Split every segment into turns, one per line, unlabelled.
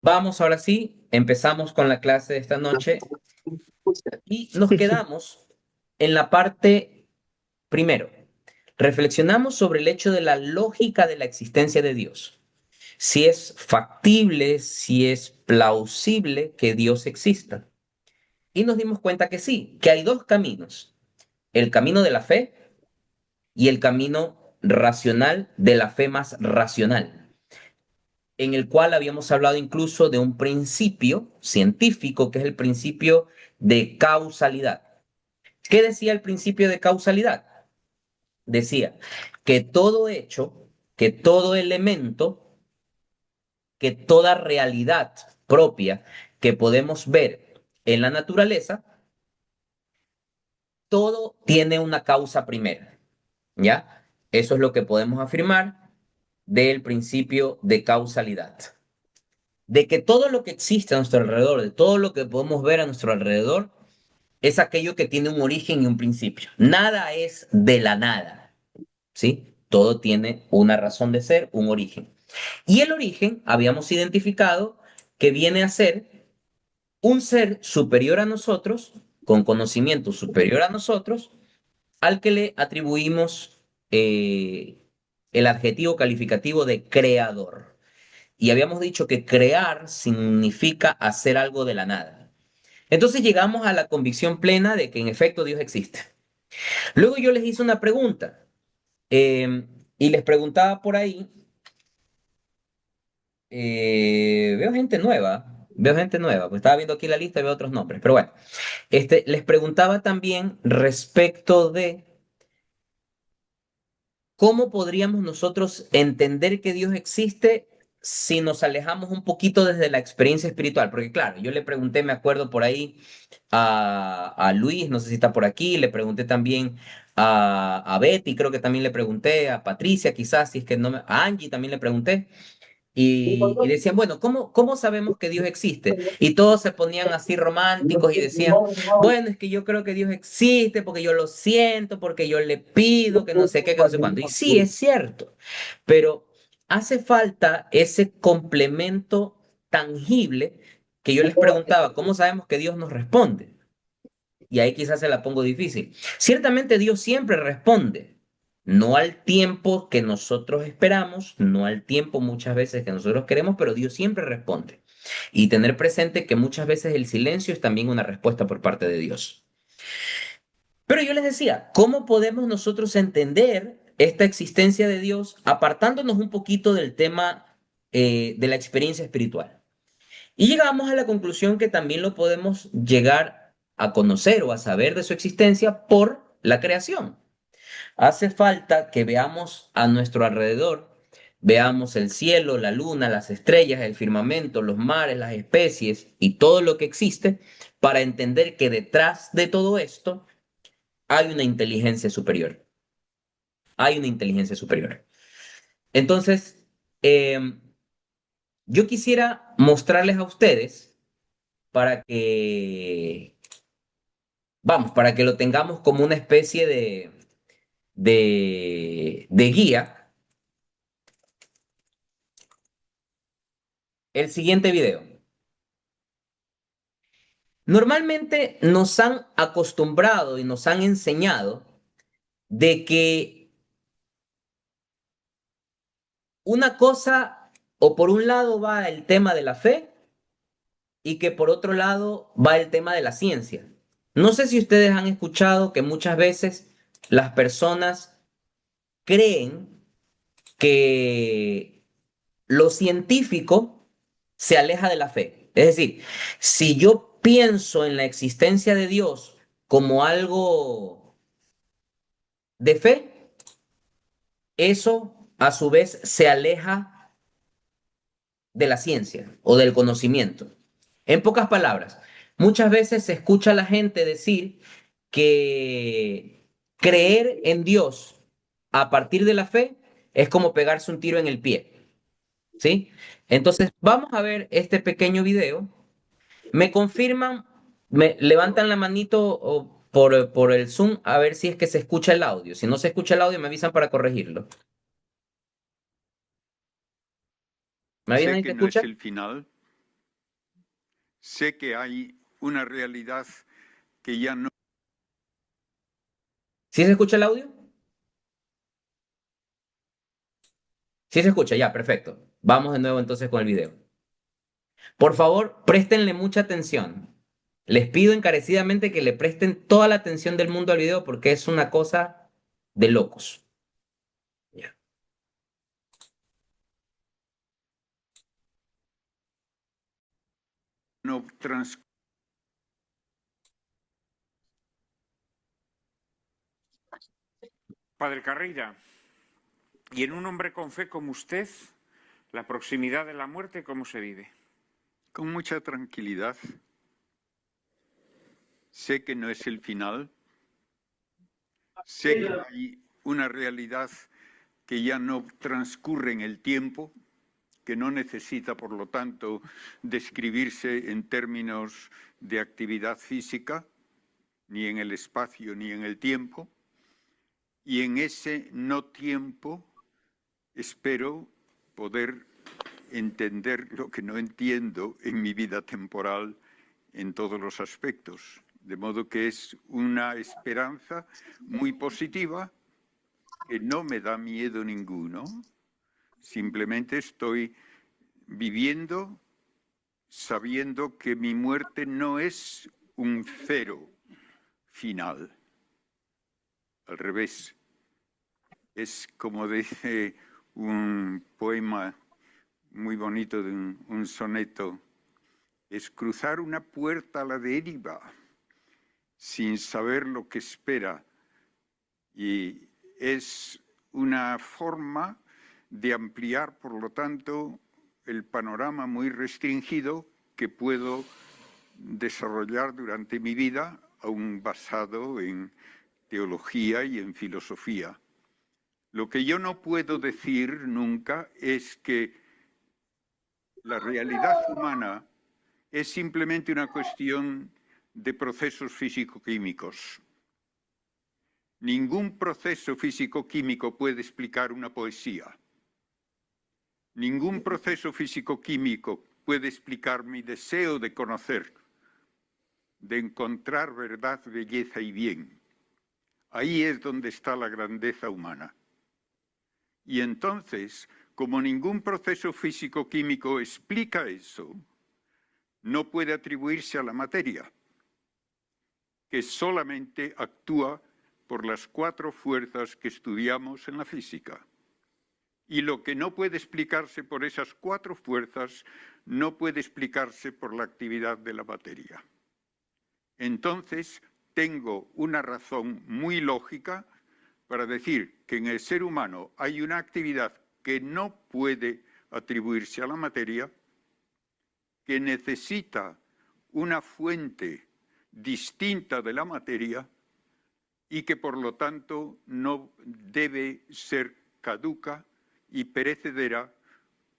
Vamos, ahora sí, empezamos con la clase de esta noche y nos quedamos en la parte primero. Reflexionamos sobre el hecho de la lógica de la existencia de Dios. Si es factible, si es plausible que Dios exista. Y nos dimos cuenta que sí, que hay dos caminos. El camino de la fe y el camino racional de la fe más racional, en el cual habíamos hablado incluso de un principio científico, que es el principio de causalidad. ¿Qué decía el principio de causalidad? Decía que todo hecho, que todo elemento, que toda realidad propia que podemos ver en la naturaleza, todo tiene una causa primera, ¿ya? Eso es lo que podemos afirmar del principio de causalidad. De que todo lo que existe a nuestro alrededor, de todo lo que podemos ver a nuestro alrededor, es aquello que tiene un origen y un principio. Nada es de la nada, ¿sí? Todo tiene una razón de ser, un origen. Y el origen habíamos identificado que viene a ser un ser superior a nosotros, con conocimiento superior a nosotros, al que le atribuimos el adjetivo calificativo de creador. Y habíamos dicho que crear significa hacer algo de la nada. Entonces llegamos a la convicción plena de que en efecto Dios existe. Luego yo les hice una pregunta eh, y les preguntaba por ahí, veo gente nueva, pues estaba viendo aquí la lista y veo otros nombres, pero bueno, les preguntaba también respecto de ¿cómo podríamos nosotros entender que Dios existe si nos alejamos un poquito desde la experiencia espiritual? Porque claro, yo le pregunté, me acuerdo por ahí a Luis, no sé si está por aquí, le pregunté también a Betty, creo que también le pregunté, a Patricia quizás, si es que no me, a Angie también le pregunté. Y decían, bueno, ¿cómo sabemos que Dios existe? Y todos se ponían así románticos y decían, bueno, es que yo creo que Dios existe porque yo lo siento, porque yo le pido, que no sé qué, que no sé cuándo. Y sí, es cierto, pero hace falta ese complemento tangible que yo les preguntaba, ¿cómo sabemos que Dios nos responde? Y ahí quizás se la pongo difícil. Ciertamente Dios siempre responde, no al tiempo que nosotros esperamos, no al tiempo muchas veces que nosotros queremos, pero Dios siempre responde. Y tener presente que muchas veces el silencio es también una respuesta por parte de Dios. Pero yo les decía, ¿cómo podemos nosotros entender esta existencia de Dios apartándonos un poquito del tema de la experiencia espiritual? Y llegamos a la conclusión que también lo podemos llegar a conocer o a saber de su existencia por la creación. Hace falta que veamos a nuestro alrededor, veamos el cielo, la luna, las estrellas, el firmamento, los mares, las especies y todo lo que existe para entender que detrás de todo esto hay una inteligencia superior. Hay una inteligencia superior. Entonces, em, yo quisiera mostrarles a ustedes para que vamos, para que lo tengamos como una especie de guía, el siguiente video. Normalmente nos han acostumbrado y nos han enseñado de que una cosa o por un lado va el tema de la fe y que por otro lado va el tema de la ciencia. No sé si ustedes han escuchado que muchas veces las personas creen que lo científico se aleja de la fe. Es decir, si yo pienso en la existencia de Dios como algo de fe, eso a su vez se aleja de la ciencia o del conocimiento. En pocas palabras, muchas veces se escucha a la gente decir que creer en Dios a partir de la fe es como pegarse un tiro en el pie. ¿Sí? Entonces, vamos a ver este pequeño video. Me confirman, me levantan la manito por el Zoom a ver si es que se escucha el audio. Si no se escucha el audio, me avisan para corregirlo. ¿Me avisan
Sé
y se
que no es
escucha?
el final, Sé que hay una realidad que ya no...
¿Sí se escucha el audio? Sí se escucha, ya, perfecto. Vamos de nuevo entonces con el video. Por favor, préstenle mucha atención. Les pido encarecidamente que le presten toda la atención del mundo al video porque es una cosa de locos. Ya.
no trans...
Padre Carreira, y en un hombre con fe como usted, la proximidad de la muerte, ¿cómo se vive?
Con mucha tranquilidad. Sé que no es el final. Sé que hay una realidad que ya no transcurre en el tiempo, que no necesita, por lo tanto, describirse en términos de actividad física, ni en el espacio ni en el tiempo. Y en ese no tiempo espero poder entender lo que no entiendo en mi vida temporal en todos los aspectos. De modo que es una esperanza muy positiva que no me da miedo ninguno. Simplemente estoy viviendo sabiendo que mi muerte no es un cero final. Al revés, es como dice un poema muy bonito de un soneto, es cruzar una puerta a la deriva sin saber lo que espera. Y es una forma de ampliar, por lo tanto, el panorama muy restringido que puedo desarrollar durante mi vida, aún basado en teología y en filosofía. Lo que yo no puedo decir nunca es que la realidad humana es simplemente una cuestión de procesos físico-químicos. Ningún proceso físico-químico puede explicar una poesía. Ningún proceso físico-químico puede explicar mi deseo de conocer, de encontrar verdad, belleza y bien. Ahí es donde está la grandeza humana. Y entonces, como ningún proceso físico-químico explica eso, no puede atribuirse a la materia, que solamente actúa por las 4 fuerzas que estudiamos en la física. Y lo que no puede explicarse por esas 4 fuerzas no puede explicarse por la actividad de la materia. Entonces, tengo una razón muy lógica para decir que en el ser humano hay una actividad que no puede atribuirse a la materia, que necesita una fuente distinta de la materia y que por lo tanto no debe ser caduca y perecedera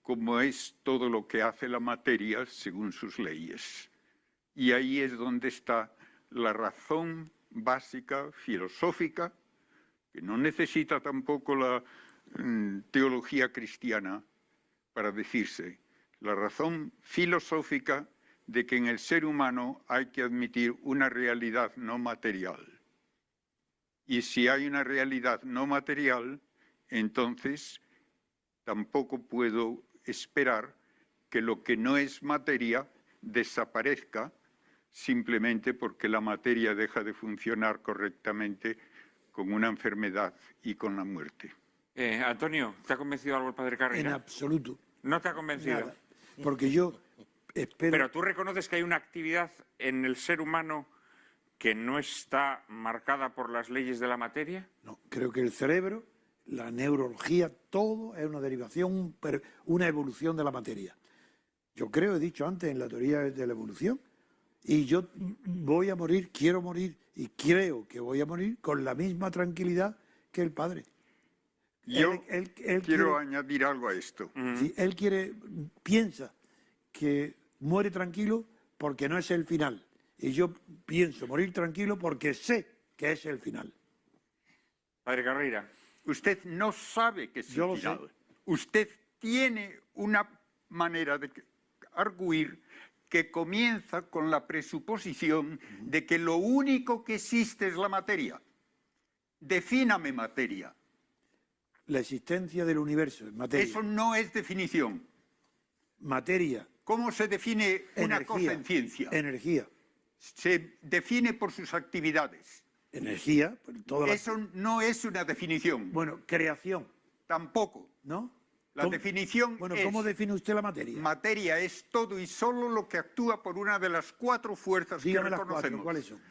como es todo lo que hace la materia según sus leyes. Y ahí es donde está la razón básica filosófica, que no necesita tampoco la teología cristiana para decirse, la razón filosófica de que en el ser humano hay que admitir una realidad no material. Y si hay una realidad no material, entonces tampoco puedo esperar que lo que no es materia desaparezca simplemente porque la materia deja de funcionar correctamente con una enfermedad y con la muerte.
Antonio, ¿te ha convencido algo el padre Carreira?
En absoluto.
¿No te ha convencido?
Nada. Porque yo espero...
Pero tú reconoces que hay una actividad en el ser humano que no está marcada por las leyes de la materia.
No, creo que el cerebro, la neurología, todo es una derivación, una evolución de la materia. Yo creo, he dicho antes, en la teoría de la evolución, y yo voy a morir, quiero morir, y creo que voy a morir con la misma tranquilidad que el padre.
Yo quiero añadir algo a esto.
Sí, él piensa que muere tranquilo porque no es el final. Y yo pienso morir tranquilo porque sé que es el final.
Padre Carreira.
Usted no sabe que es el final. Usted tiene una manera de arguir que comienza con la presuposición de que lo único que existe es la materia. Defíname materia.
La existencia del universo es materia.
Eso no es definición.
Materia.
¿Cómo se define una
Energía.
cosa en ciencia?
Energía.
Se define por sus actividades.
Energía.
Eso no es una definición.
Bueno, creación,
Tampoco.
¿no?
La
¿Cómo-
definición
Bueno,
es...
¿cómo define usted la materia?
Materia es todo y solo lo que actúa por una de las 4 fuerzas
Dígame
que
las cuatro,
reconocemos.
¿cuáles son?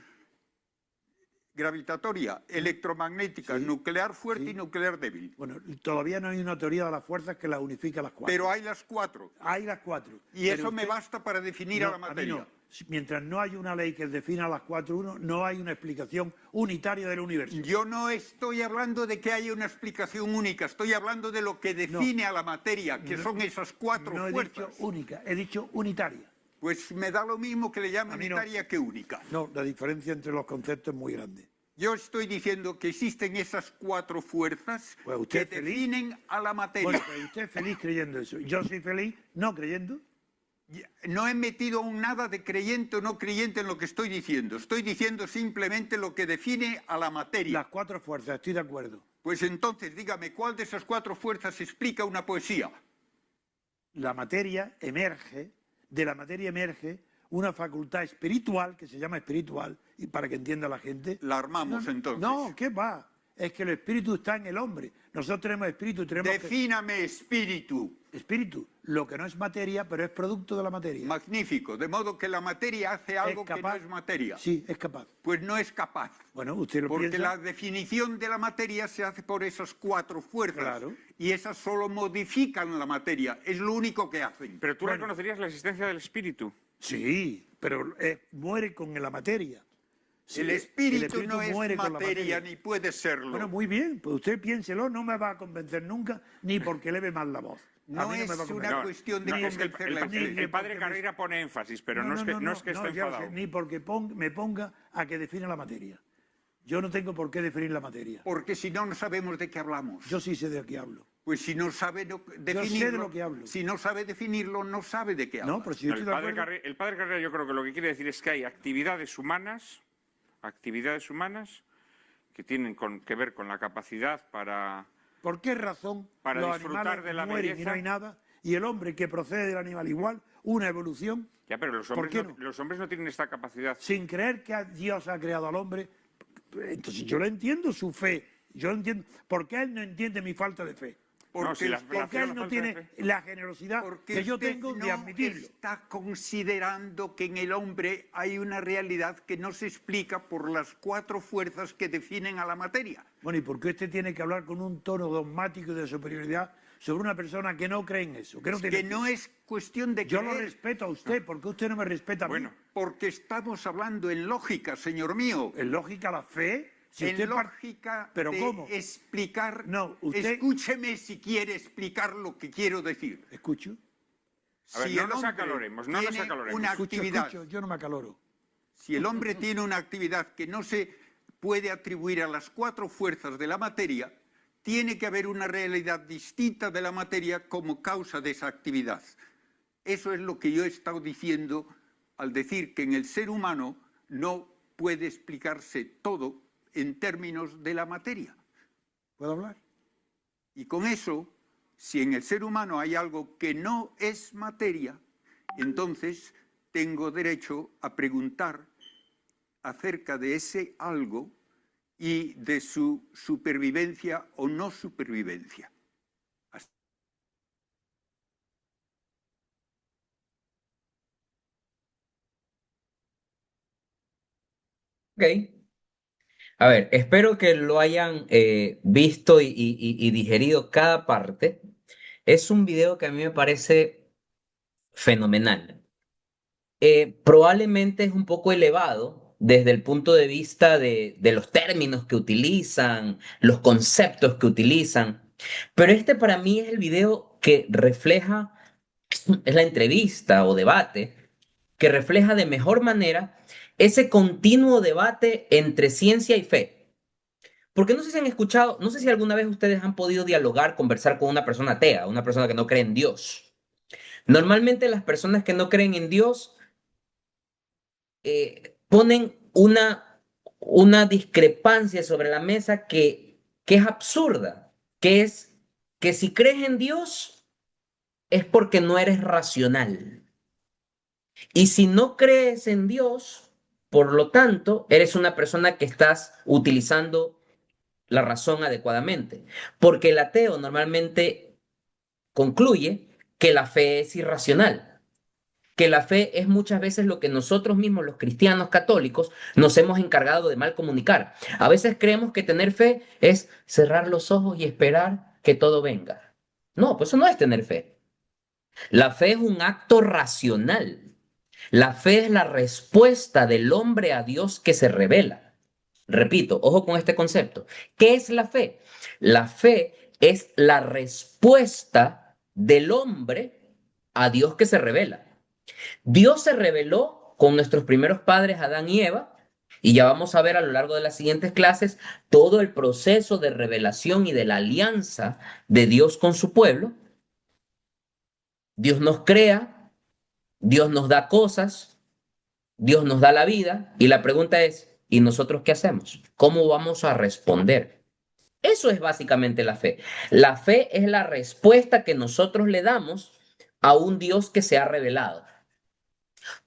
Gravitatoria, electromagnética,
Sí.
nuclear fuerte
Sí.
y nuclear débil.
Bueno, todavía no hay una teoría de las fuerzas que las unifique a las cuatro.
Pero hay las 4.
Hay las cuatro.
Y
Pero
eso me
usted-
basta para definir
No,
a la
mí
materia.
no. Mientras no hay una ley que defina las cuatro uno, no hay una explicación unitaria del universo.
Yo no estoy hablando de que haya una explicación única, estoy hablando de lo que define a la materia, que son esas 4
No he
fuerzas.
dicho única, he dicho unitaria.
Pues me da lo mismo que le llame
A mí no.
unitaria que única.
No, la diferencia entre los conceptos es muy grande.
Yo estoy diciendo que existen esas 4 fuerzas
Pues
que
usted es feliz.
definen a la materia.
Bueno, pero usted es feliz creyendo eso. Yo soy feliz no creyendo.
No he metido aún nada de creyente o no creyente en lo que estoy diciendo. Estoy diciendo simplemente lo que define a la materia.
Las cuatro fuerzas, estoy de acuerdo.
Pues entonces, dígame, ¿cuál de esas 4 fuerzas explica una poesía?
La materia emerge, de la materia emerge una facultad espiritual, que se llama espiritual, y para que entienda la gente.
La armamos entonces.
No, ¿qué va? Es que el espíritu está en el hombre. Nosotros tenemos espíritu, tenemos
Defíname espíritu.
espíritu, lo que no es materia, pero es producto de la materia.
Magnífico. De modo que la materia hace algo que no es materia.
Sí, es capaz.
Pues no es capaz.
Bueno, usted lo
Porque
piensa.
la definición de la materia se hace por esas 4 fuerzas.
Claro.
Y esas solo modifican la materia. Es lo único que hacen.
Pero tú
Bueno.
reconocerías la existencia del espíritu.
Sí, pero muere con la materia. Sí,
el espíritu no es
muere con la
materia ni puede serlo.
Bueno, muy bien, pues usted piénselo, no me va a convencer nunca, ni porque leve mal la voz. A
No
mí
es
me va a convencer.
una cuestión de
es que el,
convencer la
el-
gente.
el padre Carrera pone énfasis, pero no es que esté
ya lo sé,
enfadado.
ni porque me ponga a que defina la materia. Yo no tengo por qué definir la materia.
Porque si no, no sabemos de qué hablamos.
Yo sí sé de qué hablo.
Pues si no sabe definirlo,
sé de lo que hablo.
si no sabe definirlo, no sabe de qué habla.
No, pero si yo estoy de acuerdo.
El padre Carrera yo creo que lo que quiere decir es que hay actividades humanas que tienen que ver con la capacidad para...
¿Por qué razón
Para
los
disfrutar
animales
de la
mueren y
belleza?
no hay nada? Y el hombre que procede del animal igual, una evolución,
Ya, pero los
¿Por
hombres,
qué
no,
no?
los hombres no tienen esta capacidad.
sin creer que Dios ha creado al hombre. Entonces yo le entiendo su fe. Yo entiendo. ¿Por qué él no entiende mi falta de fe?
No, si la-
Porque
la
él no
falta de
tiene
fe.
la generosidad
Porque
que yo
usted
tengo de
no
admitirlo.
está considerando que en el hombre hay una realidad que no se explica por las 4 fuerzas que definen a la materia.
Bueno, ¿y por qué usted tiene que hablar con un tono dogmático y de superioridad sobre una persona que no cree en eso? Que no tiene
Que no es cuestión de
Yo lo
creer,
respeto a usted, ¿por qué usted no me respeta a mí?
Bueno,
porque estamos hablando en lógica, señor mío.
En lógica, la fe. Si
En
usted
lógica
¿Pero
de
cómo?
explicar.
No, usted-
Escúcheme si quiere explicar lo que quiero decir.
Escucho.
A ver,
Si
no
el
nos
hombre
acaloremos, no nos
tiene
acaloremos.
una
Escucho,
actividad.
yo no me acaloro.
Si el hombre tiene una actividad que no se puede atribuir a las 4 fuerzas de la materia, tiene que haber una realidad distinta de la materia como causa de esa actividad. Eso es lo que yo he estado diciendo al decir que en el ser humano no puede explicarse todo en términos de la materia.
¿Puedo hablar?
Y con eso, si en el ser humano hay algo que no es materia, entonces tengo derecho a preguntar acerca de ese algo y de su supervivencia o no supervivencia.
Ok. A ver, espero que lo hayan visto y digerido cada parte. Es un video que a mí me parece fenomenal. Probablemente es un poco elevado desde el punto de vista de los términos que utilizan, los conceptos que utilizan, pero este para mí es el video que refleja, es la entrevista o debate que refleja de mejor manera ese continuo debate entre ciencia y fe. Porque no sé si han escuchado, no sé si alguna vez ustedes han podido dialogar, conversar con una persona atea, una persona que no cree en Dios. Normalmente las personas que no creen en Dios ponen una discrepancia sobre la mesa que es absurda, que es que si crees en Dios es porque no eres racional. Y si no crees en Dios, por lo tanto, eres una persona que estás utilizando la razón adecuadamente. Porque el ateo normalmente concluye que la fe es irracional, que la fe es muchas veces lo que nosotros mismos, los cristianos católicos, nos hemos encargado de mal comunicar. A veces creemos que tener fe es cerrar los ojos y esperar que todo venga. No, pues eso no es tener fe. La fe es un acto racional. La fe es la respuesta del hombre a Dios que se revela. Repito, ojo con este concepto. ¿Qué es la fe? La fe es la respuesta del hombre a Dios que se revela. Dios se reveló con nuestros primeros padres, Adán y Eva, y ya vamos a ver a lo largo de las siguientes clases todo el proceso de revelación y de la alianza de Dios con su pueblo. Dios nos crea, Dios nos da cosas, Dios nos da la vida, y la pregunta es, ¿y nosotros qué hacemos? ¿Cómo vamos a responder? Eso es básicamente la fe. La fe es la respuesta que nosotros le damos a un Dios que se ha revelado.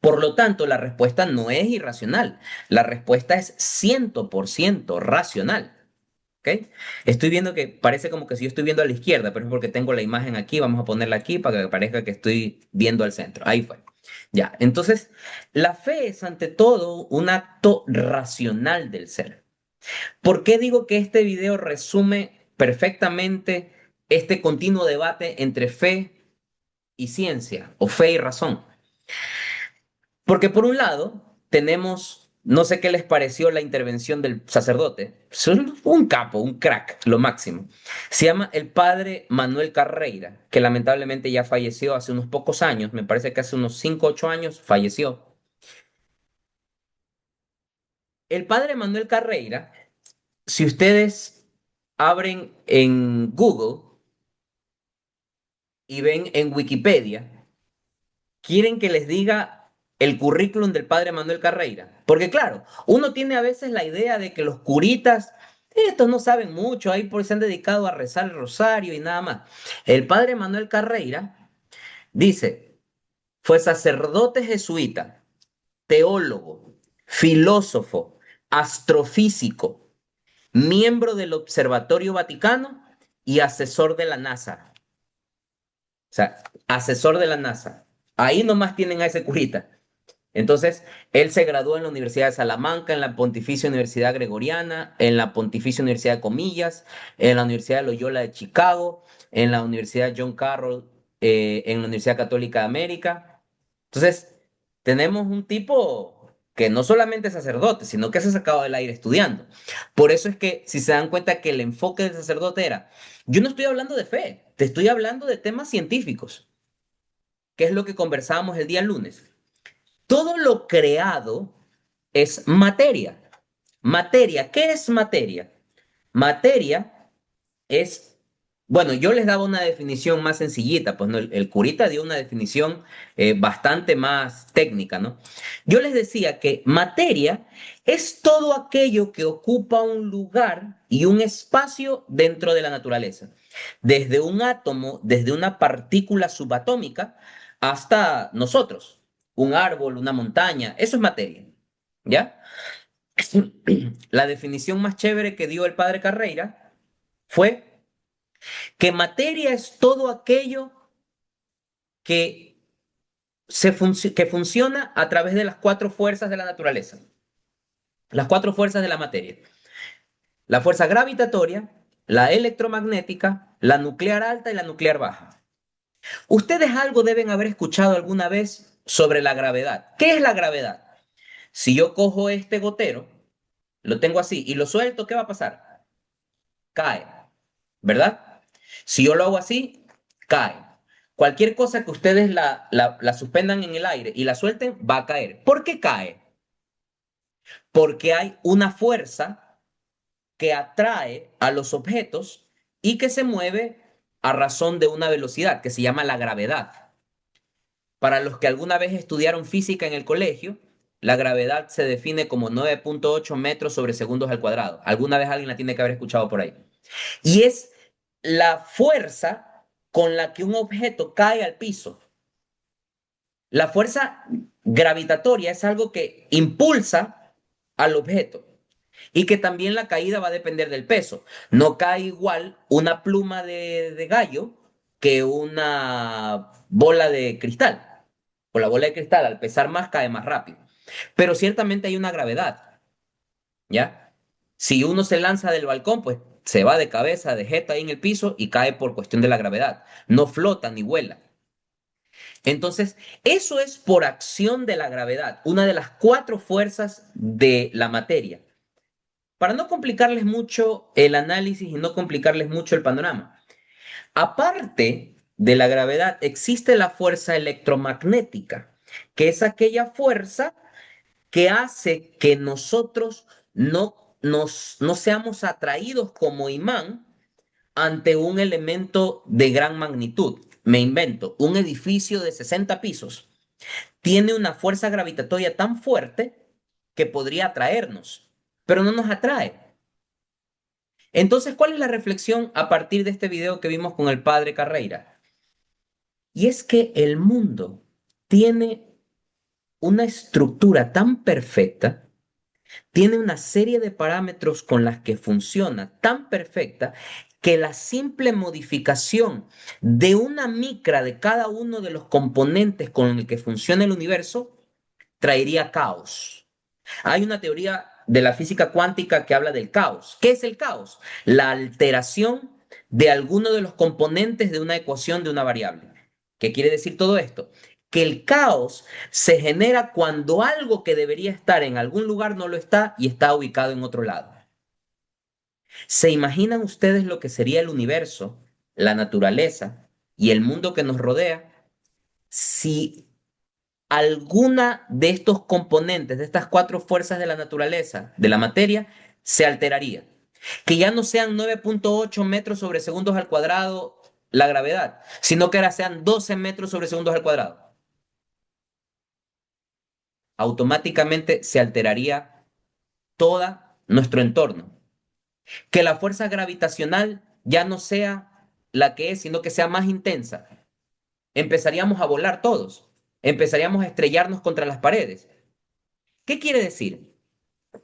Por lo tanto, la respuesta no es irracional, la respuesta es 100% racional. ¿Ok? Estoy viendo que parece como que si yo estoy viendo a la izquierda, pero es porque tengo la imagen aquí, vamos a ponerla aquí para que parezca que estoy viendo al centro. Ahí fue. Ya, entonces, la fe es ante todo un acto racional del ser. ¿Por qué digo que este video resume perfectamente este continuo debate entre fe y ciencia, o fe y razón? Porque por un lado tenemos, no sé qué les pareció la intervención del sacerdote, es un capo, un crack, lo máximo. Se llama el padre Manuel Carreira, que lamentablemente ya falleció hace unos pocos años, me parece que hace unos 5 8 años falleció. El padre Manuel Carreira, si ustedes abren en Google y ven en Wikipedia, quieren que les diga el currículum del padre Manuel Carreira. Porque claro, uno tiene a veces la idea de que los curitas, estos no saben mucho, ahí por se han dedicado a rezar el rosario y nada más. El padre Manuel Carreira dice, fue sacerdote jesuita, teólogo, filósofo, astrofísico, miembro del Observatorio Vaticano y asesor de la NASA. O sea, asesor de la NASA. Ahí nomás tienen a ese curita. Entonces, él se graduó en la Universidad de Salamanca, en la Pontificia Universidad Gregoriana, en la Pontificia Universidad de Comillas, en la Universidad de Loyola de Chicago, en la Universidad John Carroll, en la Universidad Católica de América. Entonces, tenemos un tipo que no solamente es sacerdote, sino que se ha sacado del aire estudiando. Por eso es que, si se dan cuenta que el enfoque del sacerdote era, yo no estoy hablando de fe, te estoy hablando de temas científicos, que es lo que conversábamos el día lunes. Todo lo creado es materia. Materia, ¿qué es materia? Materia es, bueno, yo les daba una definición más sencillita, pues no, el curita dio una definición bastante más técnica, ¿no? Yo les decía que materia es todo aquello que ocupa un lugar y un espacio dentro de la naturaleza. Desde un átomo, desde una partícula subatómica, hasta nosotros, un árbol, una montaña, eso es materia, ¿ya? La definición más chévere que dio el padre Carreira fue que materia es todo aquello que, que funciona a través de las cuatro fuerzas de la naturaleza, las cuatro fuerzas de la materia. La fuerza gravitatoria, la electromagnética, la nuclear alta y la nuclear baja. Ustedes algo deben haber escuchado alguna vez sobre la gravedad. ¿Qué es la gravedad? Si yo cojo este gotero, lo tengo así y lo suelto, ¿qué va a pasar? Cae, ¿verdad? Si yo lo hago así, cae. Cualquier cosa que ustedes la suspendan en el aire y la suelten, va a caer. ¿Por qué cae? Porque hay una fuerza que atrae a los objetos y que se mueve a razón de una velocidad que se llama la gravedad. Para los que alguna vez estudiaron física en el colegio, la gravedad se define como 9.8 metros sobre segundos al cuadrado. Alguna vez alguien la tiene que haber escuchado por ahí. Y es la fuerza con la que un objeto cae al piso. La fuerza gravitatoria es algo que impulsa al objeto y que también la caída va a depender del peso. No cae igual una pluma de gallo que una bola de cristal. O la bola de cristal, al pesar más, cae más rápido. Pero ciertamente hay una gravedad, ¿ya? Si uno se lanza del balcón, pues se va de cabeza, de jeta ahí en el piso y cae por cuestión de la gravedad. No flota ni vuela. Entonces, eso es por acción de la gravedad, una de las cuatro fuerzas de la materia. Para no complicarles mucho el análisis y no complicarles mucho el panorama, aparte de la gravedad, existe la fuerza electromagnética, que es aquella fuerza que hace que nosotros no seamos atraídos como imán ante un elemento de gran magnitud. Me invento, un edificio de 60 pisos tiene una fuerza gravitatoria tan fuerte que podría atraernos, pero no nos atrae. Entonces, ¿cuál es la reflexión a partir de este video que vimos con el padre Carreira? Y es que el mundo tiene una estructura tan perfecta, tiene una serie de parámetros con las que funciona tan perfecta que la simple modificación de una micra de cada uno de los componentes con el que funciona el universo traería caos. Hay una teoría de la física cuántica que habla del caos. ¿Qué es el caos? La alteración de alguno de los componentes de una ecuación de una variable. ¿Qué quiere decir todo esto? Que el caos se genera cuando algo que debería estar en algún lugar no lo está y está ubicado en otro lado. ¿Se imaginan ustedes lo que sería el universo, la naturaleza y el mundo que nos rodea si alguna de estos componentes, de estas cuatro fuerzas de la naturaleza, de la materia, se alteraría? Que ya no sean 9.8 metros sobre segundos al cuadrado la gravedad, sino que ahora sean 12 metros sobre segundos al cuadrado. Automáticamente se alteraría todo nuestro entorno. Que la fuerza gravitacional ya no sea la que es, sino que sea más intensa. Empezaríamos a volar todos, empezaríamos a estrellarnos contra las paredes. ¿Qué quiere decir?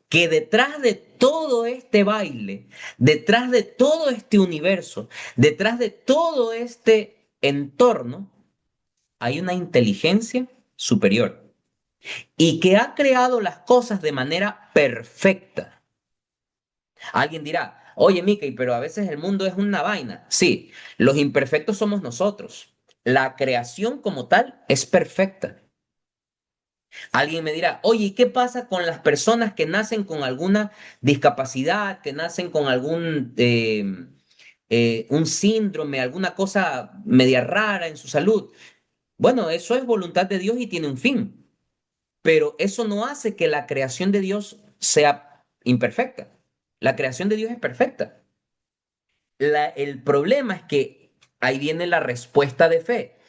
Que detrás de todo este baile, detrás de todo este universo, detrás de todo este entorno, hay una inteligencia superior y que ha creado las cosas de manera perfecta. Alguien dirá, oye, Mickey, pero a veces el mundo es una vaina. Sí, los imperfectos somos nosotros. La creación como tal es perfecta. Alguien me dirá, oye, ¿y qué pasa con las personas que nacen con alguna discapacidad, que nacen con algún un síndrome, alguna cosa media rara en su salud? Bueno, eso es voluntad de Dios y tiene un fin, pero eso no hace que la creación de Dios sea imperfecta. La creación de Dios es perfecta. El problema es que ahí viene la respuesta de fe.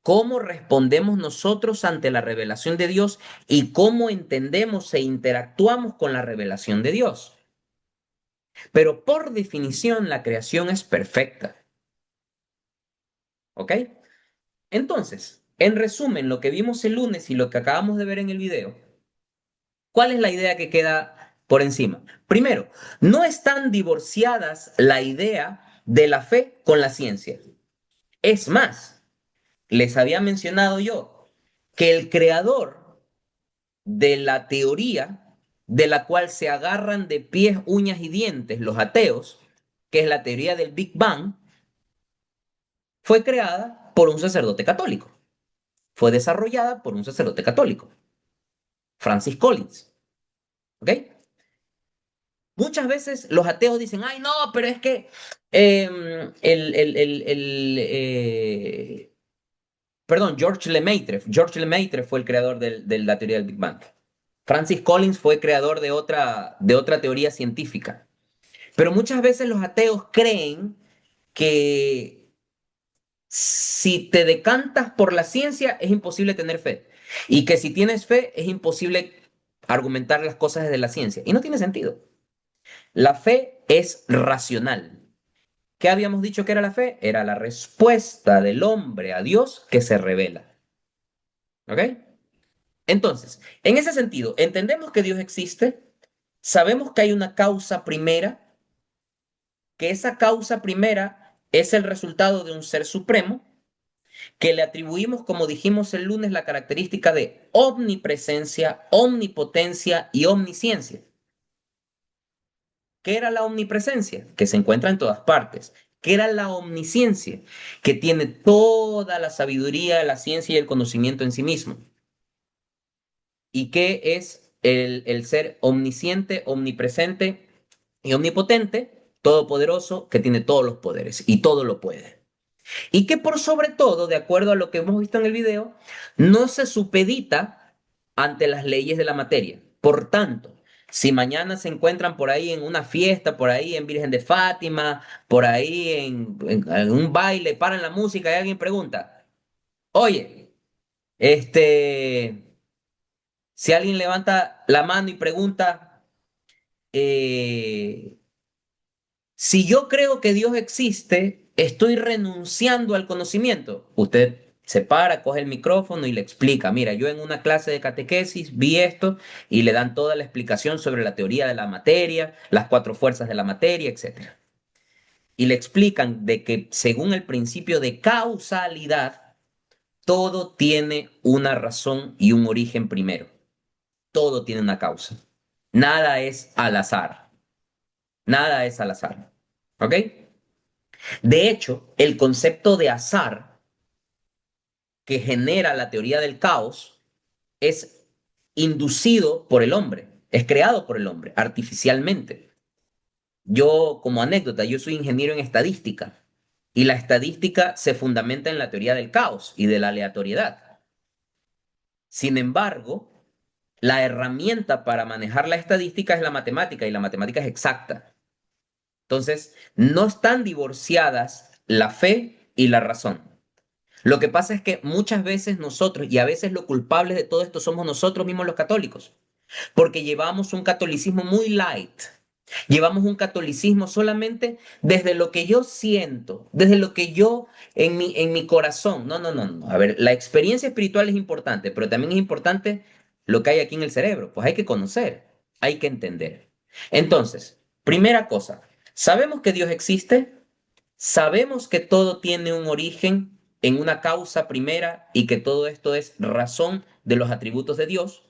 ¿Cómo respondemos nosotros ante la revelación de Dios y cómo entendemos e interactuamos con la revelación de Dios? Pero por definición la creación es perfecta. ¿Ok? Entonces, en resumen, lo que vimos el lunes y lo que acabamos de ver en el video, ¿cuál es la idea que queda por encima? Primero, no están divorciadas la idea de la fe con la ciencia. Es más, les había mencionado yo que el creador de la teoría de la cual se agarran de pies, uñas y dientes los ateos, que es la teoría del Big Bang, fue creada por un sacerdote católico. Fue desarrollada por un sacerdote católico, Francis Collins. ¿Ok? Muchas veces los ateos dicen, ay, no, pero es que perdón, George Lemaitre. George Lemaitre fue el creador de la teoría del Big Bang. Francis Collins fue creador de otra teoría científica. Pero muchas veces los ateos creen que si te decantas por la ciencia es imposible tener fe. Y que si tienes fe es imposible argumentar las cosas desde la ciencia. Y no tiene sentido. La fe es racional. ¿Qué habíamos dicho que era la fe? Era la respuesta del hombre a Dios que se revela. ¿Ok? Entonces, en ese sentido, entendemos que Dios existe, sabemos que hay una causa primera, que esa causa primera es el resultado de un ser supremo, que le atribuimos, como dijimos el lunes, la característica de omnipresencia, omnipotencia y omnisciencia. ¿Qué era la omnipresencia? Que se encuentra en todas partes. ¿Qué era la omnisciencia? Que tiene toda la sabiduría, la ciencia y el conocimiento en sí mismo. ¿Y qué es el ser omnisciente, omnipresente y omnipotente? Todopoderoso, que tiene todos los poderes y todo lo puede. Y que por sobre todo, de acuerdo a lo que hemos visto en el video, no se supedita ante las leyes de la materia. Por tanto, si mañana se encuentran por ahí en una fiesta, por ahí en Virgen de Fátima, por ahí en un baile, paran la música y alguien pregunta, oye, si alguien levanta la mano y pregunta, eh, si yo creo que Dios existe, estoy renunciando al conocimiento. Usted se para, coge el micrófono y le explica, mira, yo en una clase de catequesis vi esto y le dan toda la explicación sobre la teoría de la materia, las cuatro fuerzas de la materia, etcétera. Y le explican de que según el principio de causalidad, todo tiene una razón y un origen primero. Todo tiene una causa. Nada es al azar. Nada es al azar. ¿Ok? De hecho, el concepto de azar que genera la teoría del caos es inducido por el hombre, es creado por el hombre artificialmente. Yo, como anécdota, yo soy ingeniero en estadística y la estadística se fundamenta en la teoría del caos y de la aleatoriedad. Sin embargo, la herramienta para manejar la estadística es la matemática y la matemática es exacta. Entonces, no están divorciadas la fe y la razón. Lo que pasa es que muchas veces nosotros, y a veces los culpables de todo esto somos nosotros mismos los católicos, porque llevamos un catolicismo muy light, llevamos un catolicismo solamente desde lo que yo siento, desde lo que yo en mi corazón. No, no, no, no. A ver, la experiencia espiritual es importante, pero también es importante lo que hay aquí en el cerebro. Pues hay que conocer, hay que entender. Entonces, primera cosa, sabemos que Dios existe, sabemos que todo tiene un origen en una causa primera y que todo esto es razón de los atributos de Dios.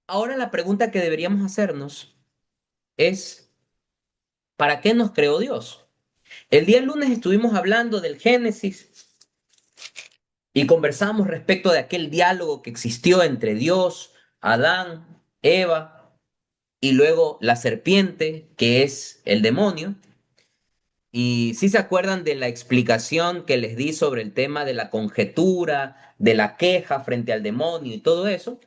Ahora la pregunta que deberíamos hacernos es, ¿para qué nos creó Dios? El día lunes estuvimos hablando del Génesis y conversamos respecto de aquel diálogo que existió entre Dios, Adán, Eva y luego la serpiente, que es el demonio. Y si se acuerdan de la explicación que les di sobre el tema de la conjetura, de la queja frente al demonio y todo eso.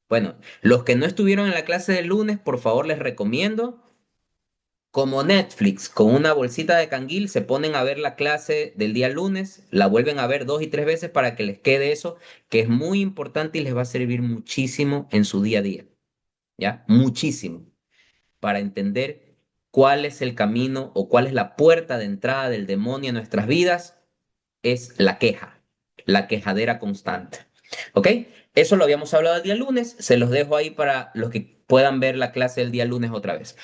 Bueno, los que no estuvieron en la clase del lunes, por favor les recomiendo, como Netflix, con una bolsita de canguil, se ponen a ver la clase del día lunes, la vuelven a ver 2 y 3 veces para que les quede eso, que es muy importante y les va a servir muchísimo en su día a día, ¿ya? Muchísimo, para entender cuál es el camino o cuál es la puerta de entrada del demonio en nuestras vidas, es la queja, la quejadera constante. ¿Ok? Eso lo habíamos hablado el día lunes, se los dejo ahí para los que puedan ver la clase del día lunes otra vez.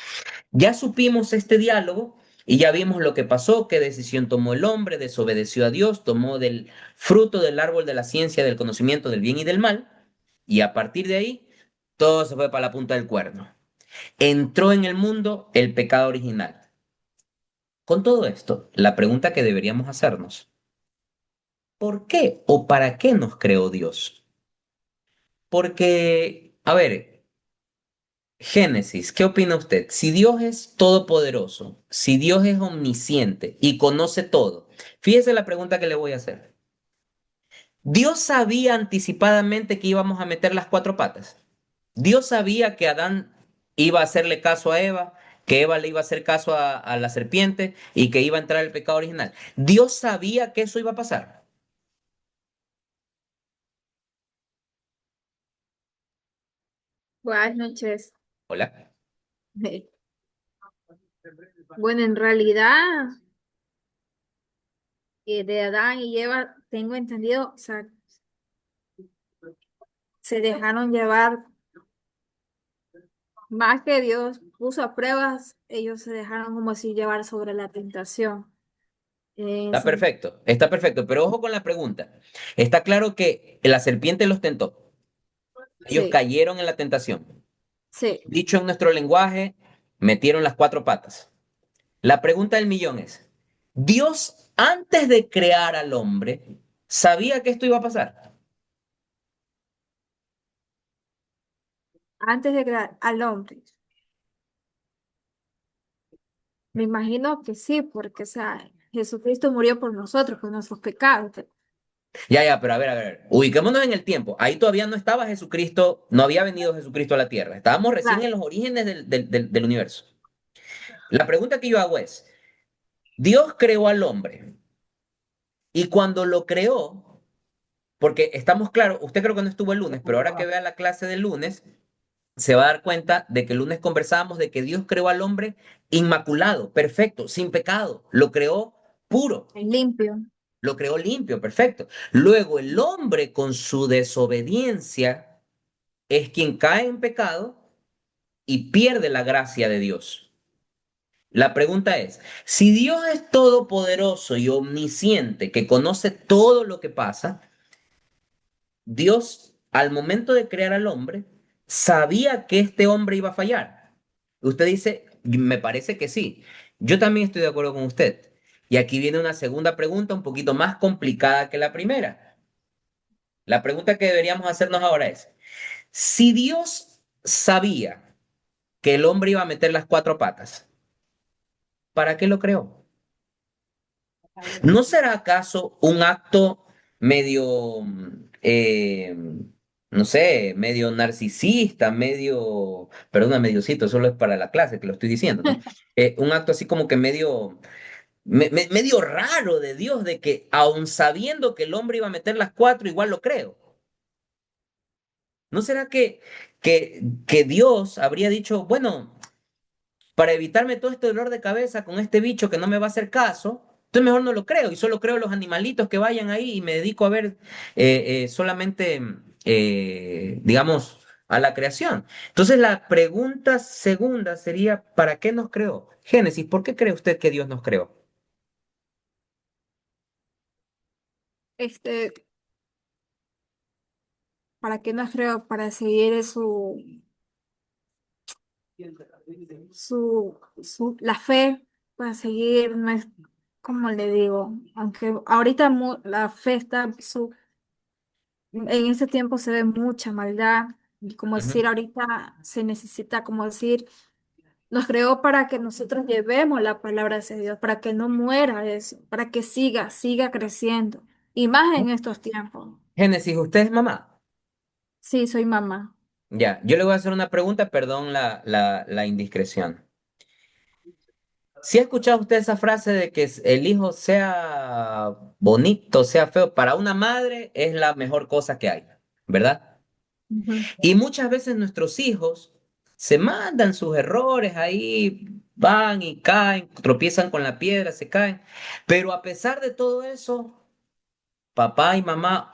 Ya supimos este diálogo y ya vimos lo que pasó, qué decisión tomó el hombre, desobedeció a Dios, tomó del fruto del árbol de la ciencia, del conocimiento del bien y del mal, y a partir de ahí todo se fue para la punta del cuerno. Entró en el mundo el pecado original. Con todo esto, la pregunta que deberíamos hacernos, ¿por qué o para qué nos creó Dios? Porque, a ver, Génesis, ¿qué opina usted? Si Dios es todopoderoso, si Dios es omnisciente y conoce todo, fíjese la pregunta que le voy a hacer. ¿Dios sabía anticipadamente que íbamos a meter las cuatro patas? ¿Dios sabía que Adán iba a hacerle caso a Eva, que Eva le iba a hacer caso a la serpiente y que iba a entrar el pecado original? ¿Dios sabía que eso iba a pasar?
Buenas noches.
Hola.
Eh, Bueno, en realidad, de Adán y Eva, tengo entendido, o sea, se dejaron llevar más que Dios puso a pruebas, ellos se dejaron como si llevar sobre la tentación. Sí,
Está perfecto, pero ojo con la pregunta. Está claro que la serpiente los tentó. Ellos
sí,
cayeron en la tentación.
sí.
Dicho en nuestro lenguaje, metieron las cuatro patas. La pregunta del millón es, ¿Dios antes de crear al hombre sabía que esto iba a pasar?
Antes de crear al hombre, me imagino que sí, porque, o sea, Jesucristo murió por nosotros, por nuestros pecados.
Ya, ya, pero a ver. Ubiquémonos en el tiempo. Ahí todavía no estaba Jesucristo, no había venido Jesucristo a la tierra. Estábamos recién en
Claro.
los orígenes del universo. La pregunta que yo hago es, Dios creó al hombre y cuando lo creó, porque estamos claros, usted creo que no estuvo el lunes, pero ahora que vea la clase del lunes, se va a dar cuenta de que el lunes conversábamos de que Dios creó al hombre inmaculado, perfecto, sin pecado, lo creó puro.
Limpio.
Lo creó limpio, perfecto. Luego el hombre con su desobediencia es quien cae en pecado y pierde la gracia de Dios. La pregunta es, si Dios es todopoderoso y omnisciente, que conoce todo lo que pasa, Dios al momento de crear al hombre sabía que este hombre iba a fallar. Usted dice, me parece que sí. Yo también estoy de acuerdo con usted. Y aquí viene una segunda pregunta un poquito más complicada que la primera. La pregunta que deberíamos hacernos ahora es, si Dios sabía que el hombre iba a meter las cuatro patas, ¿para qué lo creó? ¿No será acaso un acto medio, no sé, medio narcisista, medio, perdona, mediocito, solo es para la clase que lo estoy diciendo, ¿no? Un acto así como que medio, medio raro de Dios, de que aun sabiendo que el hombre iba a meter las cuatro, igual lo creo. ¿No será que Dios habría dicho, bueno, para evitarme todo este dolor de cabeza con este bicho que no me va a hacer caso, entonces mejor no lo creo y solo creo los animalitos que vayan ahí y me dedico a ver solamente, digamos, a la creación? Entonces la pregunta segunda sería, ¿para qué nos creó? Génesis, ¿por qué cree usted que Dios nos creó?
Este, ¿para qué nos creó? Para seguir la fe, para seguir, como le digo, aunque ahorita la fe está, en ese tiempo se ve mucha maldad, y como
Ujú.
decir, ahorita se necesita, como decir, nos creó para que nosotros llevemos la palabra de Dios, para que no muera eso, para que siga creciendo, y más en estos tiempos.
Génesis, ¿usted es mamá?
Sí, soy mamá.
Ya, yo le voy a hacer una pregunta, perdón la indiscreción. ¿Sí ha escuchado usted esa frase de que el hijo sea bonito, sea feo? Para una madre es la mejor cosa que hay, ¿verdad?
Ujú.
Y muchas veces nuestros hijos se mandan sus errores ahí, van y caen, tropiezan con la piedra, se caen. Pero a pesar de todo eso, papá y mamá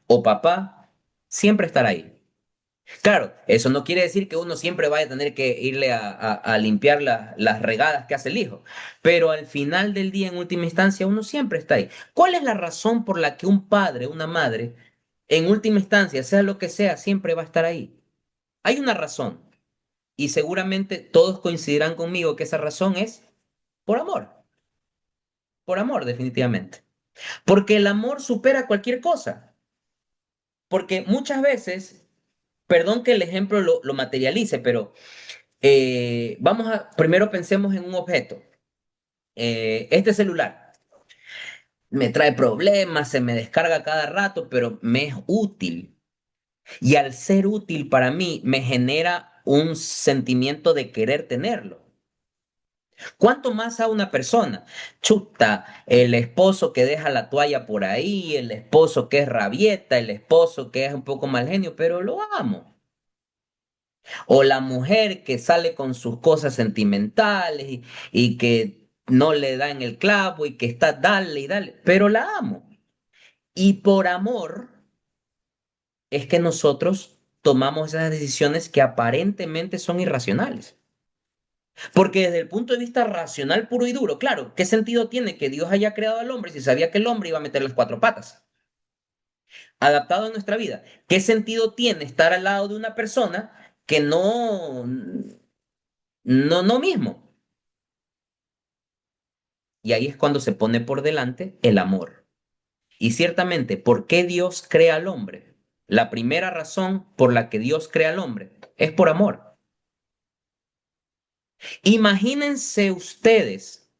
o papá siempre estará ahí. Claro, eso no quiere decir que uno siempre vaya a tener que irle a limpiar las regadas que hace el hijo, pero al final del día, en última instancia, uno siempre está ahí. ¿Cuál es la razón por la que un padre, una madre, en última instancia, sea lo que sea, siempre va a estar ahí? Hay una razón y seguramente todos coincidirán conmigo que esa razón es por amor definitivamente, porque el amor supera cualquier cosa, porque muchas veces, perdón que el ejemplo lo materialice, pero primero pensemos en un objeto. Este celular me trae problemas, se me descarga cada rato, pero me es útil. Y al ser útil para mí, me genera un sentimiento de querer tenerlo. ¿Cuánto más a una persona? Chuta, el esposo que deja la toalla por ahí, el esposo que es rabieta, el esposo que es un poco mal genio, pero lo amo. O la mujer que sale con sus cosas sentimentales y que no le da en el clavo y que está dale y dale, pero la amo. Y por amor es que nosotros tomamos esas decisiones que aparentemente son irracionales. Porque desde el punto de vista racional puro y duro, claro, ¿qué sentido tiene que Dios haya creado al hombre si sabía que el hombre iba a meter las cuatro patas? Adaptado a nuestra vida. ¿Qué sentido tiene estar al lado de una persona que no mismo? Y ahí es cuando se pone por delante el amor. Y ciertamente, ¿por qué Dios crea al hombre? La primera razón por la que Dios crea al hombre es por amor. Imagínense ustedes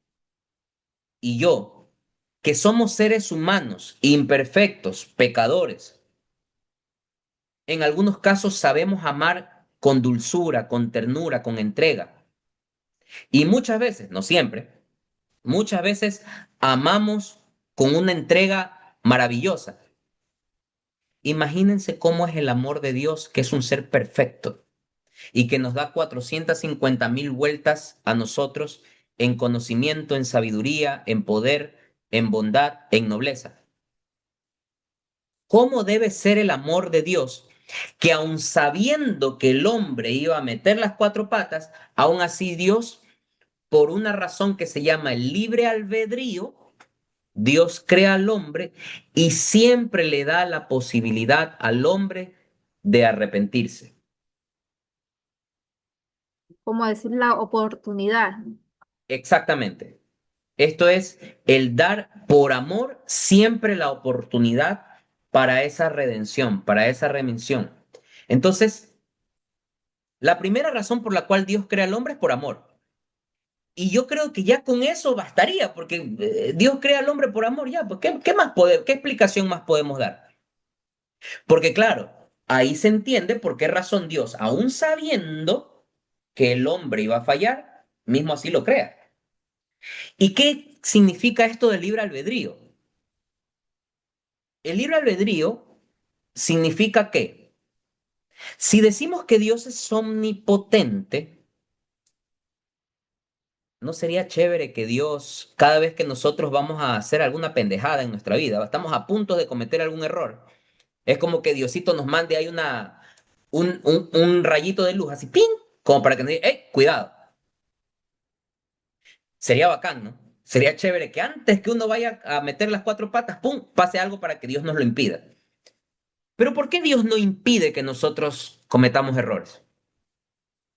y yo, que somos seres humanos, imperfectos, pecadores. En algunos casos sabemos amar con dulzura, con ternura, con entrega. Y muchas veces, no siempre, muchas veces amamos con una entrega maravillosa. Imagínense cómo es el amor de Dios, que es un ser perfecto y que nos da 450.000 vueltas a nosotros en conocimiento, en sabiduría, en poder, en bondad, en nobleza. ¿Cómo debe ser el amor de Dios? Que aun sabiendo que el hombre iba a meter las cuatro patas, aún así Dios, por una razón que se llama el libre albedrío, Dios crea al hombre y siempre le da la posibilidad al hombre de arrepentirse.
como decir, la oportunidad.
Exactamente. Esto es el dar por amor siempre la oportunidad para esa redención, para esa remisión. Entonces, la primera razón por la cual Dios crea al hombre es por amor. Y yo creo que ya con eso bastaría, porque Dios crea al hombre por amor, ya, pues qué explicación más podemos dar? Porque claro, ahí se entiende por qué razón Dios, aún sabiendo que el hombre iba a fallar, mismo así lo crea. ¿Y qué significa esto del libre albedrío? El libre albedrío significa que si decimos que Dios es omnipotente, ¿no sería chévere que Dios, cada vez que nosotros vamos a hacer alguna pendejada en nuestra vida, estamos a punto de cometer algún error, es como que Diosito nos mande ahí un rayito de luz, así, ¡ping! Como para que nos diga, ¡hey, cuidado! Sería bacán, ¿no? Sería chévere que antes que uno vaya a meter las cuatro patas, ¡pum!, pase algo para que Dios nos lo impida. Pero ¿por qué Dios no impide que nosotros cometamos errores?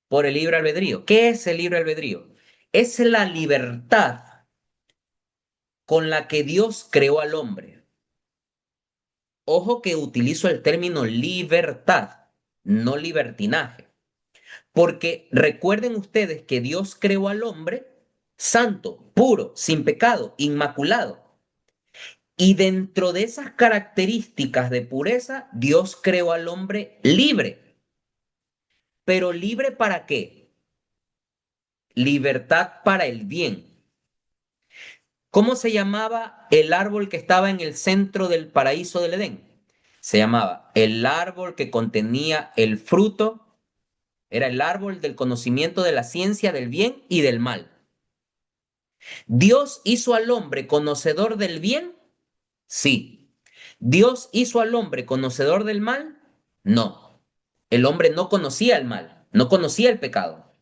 Por el libre albedrío. ¿Qué es el libre albedrío? Es la libertad con la que Dios creó al hombre. Ojo que utilizo el término libertad, no libertinaje. Porque recuerden ustedes que Dios creó al hombre santo, puro, sin pecado, inmaculado. Y dentro de esas características de pureza, Dios creó al hombre libre. ¿Pero libre para qué? Libertad para el bien. ¿Cómo se llamaba el árbol que estaba en el centro del paraíso del Edén? Se llamaba el árbol que contenía el fruto, era el árbol del conocimiento de la ciencia del bien y del mal. ¿Dios hizo al hombre conocedor del bien? Sí. ¿Dios hizo al hombre conocedor del mal? No. El hombre no conocía el mal, no conocía el pecado.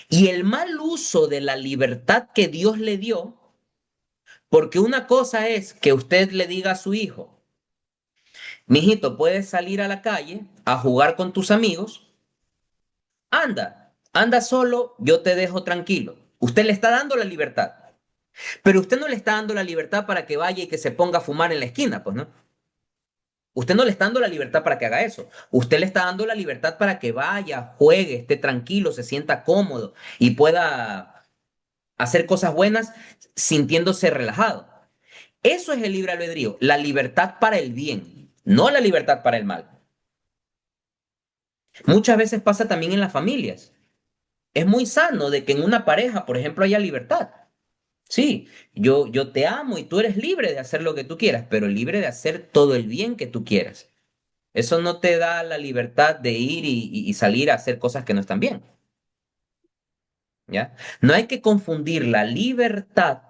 Y el mal uso de la libertad que Dios le dio, porque una cosa es que usted le diga a su hijo, mijito, puedes salir a la calle a jugar con tus amigos, anda solo, yo te dejo tranquilo. Usted le está dando la libertad, pero usted no le está dando la libertad para que vaya y que se ponga a fumar en la esquina, pues no. Usted no le está dando la libertad para que haga eso. Usted le está dando la libertad para que vaya, juegue, esté tranquilo, se sienta cómodo y pueda hacer cosas buenas sintiéndose relajado. Eso es el libre albedrío, la libertad para el bien, no la libertad para el mal. Muchas veces pasa también en las familias. Es muy sano de que en una pareja, por ejemplo, haya libertad. Sí, yo te amo y tú eres libre de hacer lo que tú quieras, pero libre de hacer todo el bien que tú quieras. Eso no te da la libertad de ir y salir a hacer cosas que no están bien, ¿ya? No hay que confundir la libertad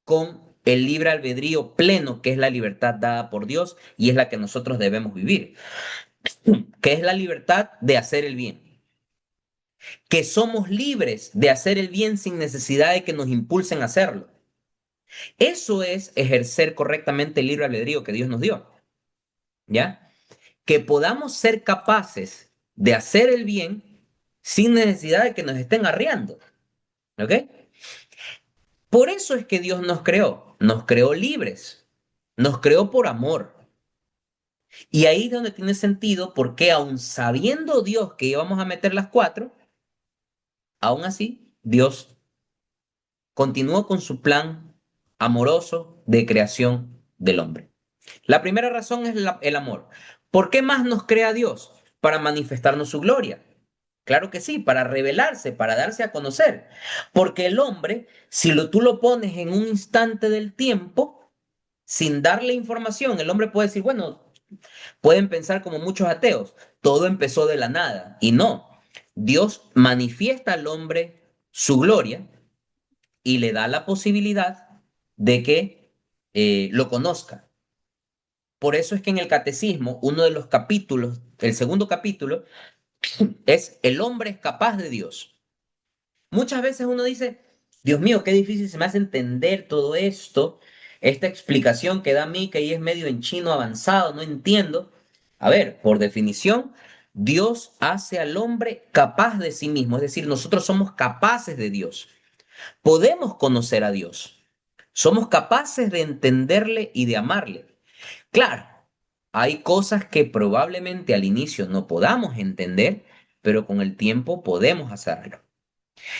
con el libre albedrío pleno, que es la libertad dada por Dios y es la que nosotros debemos vivir, que es la libertad de hacer el bien, que somos libres de hacer el bien sin necesidad de que nos impulsen a hacerlo. Eso es ejercer correctamente el libre albedrío que Dios nos dio, ¿ya? Que podamos ser capaces de hacer el bien sin necesidad de que nos estén arreando, ¿ok? Por eso es que Dios nos creó libres, nos creó por amor. Y ahí es donde tiene sentido porque aun sabiendo Dios que íbamos a meter las cuatro, aún así Dios continuó con su plan amoroso de creación del hombre. La primera razón es el amor. ¿Por qué más nos crea Dios? Para manifestarnos su gloria. Claro que sí, para revelarse, para darse a conocer. Porque el hombre, si tú lo pones en un instante del tiempo, sin darle información, el hombre puede decir, bueno, pueden pensar como muchos ateos, todo empezó de la nada. Y no, Dios manifiesta al hombre su gloria y le da la posibilidad de que lo conozca. Por eso es que en el catecismo, uno de los capítulos, el segundo capítulo, es el hombre es capaz de Dios. Muchas veces uno dice, Dios mío, qué difícil se me hace entender todo esto, esta explicación que da Mika y es medio en chino avanzado, no entiendo. A ver, por definición, Dios hace al hombre capaz de sí mismo, es decir, nosotros somos capaces de Dios. Podemos conocer a Dios. Somos capaces de entenderle y de amarle. Claro, hay cosas que probablemente al inicio no podamos entender, pero con el tiempo podemos hacerlo.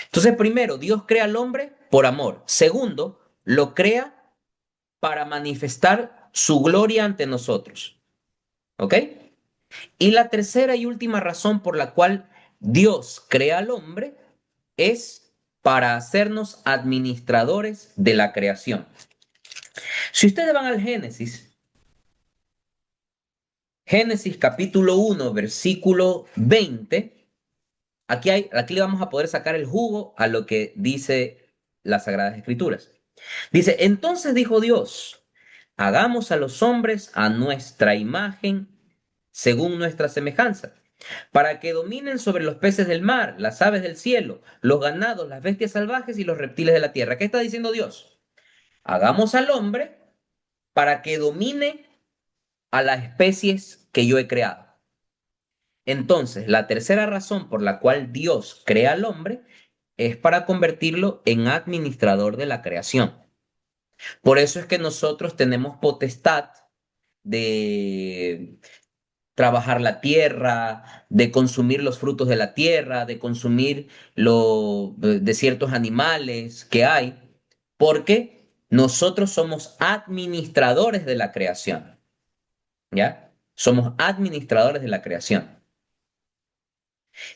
Entonces, primero, Dios crea al hombre por amor. Segundo, lo crea para manifestar su gloria ante nosotros. ¿Ok? Y la tercera y última razón por la cual Dios crea al hombre es para hacernos administradores de la creación. Si ustedes van al Génesis, Génesis capítulo 1, versículo 20, aquí le vamos a poder sacar el jugo a lo que dice las Sagradas Escrituras. Dice, entonces dijo Dios, hagamos a los hombres a nuestra imagen, según nuestra semejanza, para que dominen sobre los peces del mar, las aves del cielo, los ganados, las bestias salvajes y los reptiles de la tierra. ¿Qué está diciendo Dios? Hagamos al hombre para que domine a las especies que yo he creado. Entonces, la tercera razón por la cual Dios crea al hombre es para convertirlo en administrador de la creación. Por eso es que nosotros tenemos potestad de trabajar la tierra, de consumir los frutos de la tierra, de consumir de ciertos animales que hay, porque nosotros somos administradores de la creación, ¿ya? Somos administradores de la creación.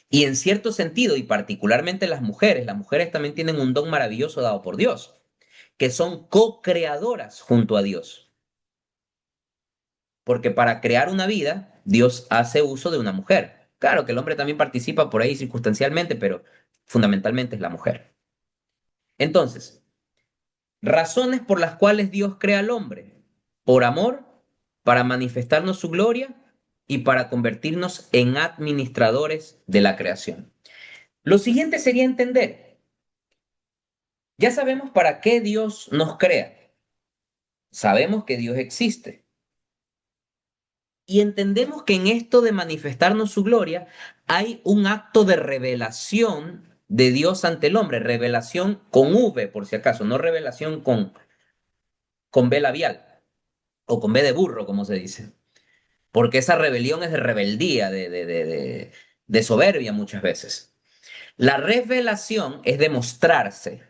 Y en cierto sentido, y particularmente las mujeres también tienen un don maravilloso dado por Dios, que son co-creadoras junto a Dios. Porque para crear una vida, Dios hace uso de una mujer. Claro que el hombre también participa por ahí circunstancialmente, pero fundamentalmente es la mujer. Entonces, razones por las cuales Dios crea al hombre. Por amor, para manifestarnos su gloria y para convertirnos en administradores de la creación. Lo siguiente sería entender, ya sabemos para qué Dios nos crea. Sabemos que Dios existe. Y entendemos que en esto de manifestarnos su gloria hay un acto de revelación de Dios ante el hombre, revelación con V, por si acaso, no revelación con B labial o con B de burro, como se dice, porque esa rebelión es de rebeldía, de soberbia muchas veces. La revelación es demostrarse.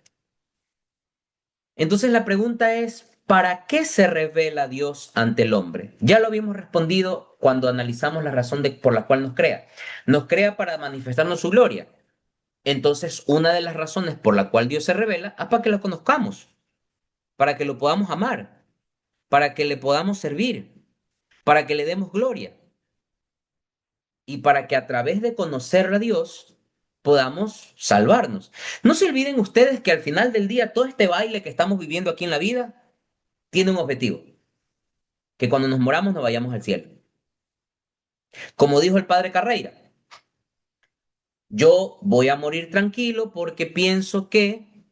Entonces la pregunta es, ¿para qué se revela Dios ante el hombre? Ya lo habíamos respondido cuando analizamos la razón por la cual nos crea. Nos crea para manifestarnos su gloria. Entonces, una de las razones por la cual Dios se revela es para que lo conozcamos, para que lo podamos amar, para que le podamos servir, para que le demos gloria. y para que a través de conocer a Dios podamos salvarnos. No se olviden ustedes que al final del día todo este baile que estamos viviendo aquí en la vida tiene un objetivo, que cuando nos moramos nos vayamos al cielo. Como dijo el padre Carreira, yo voy a morir tranquilo porque pienso que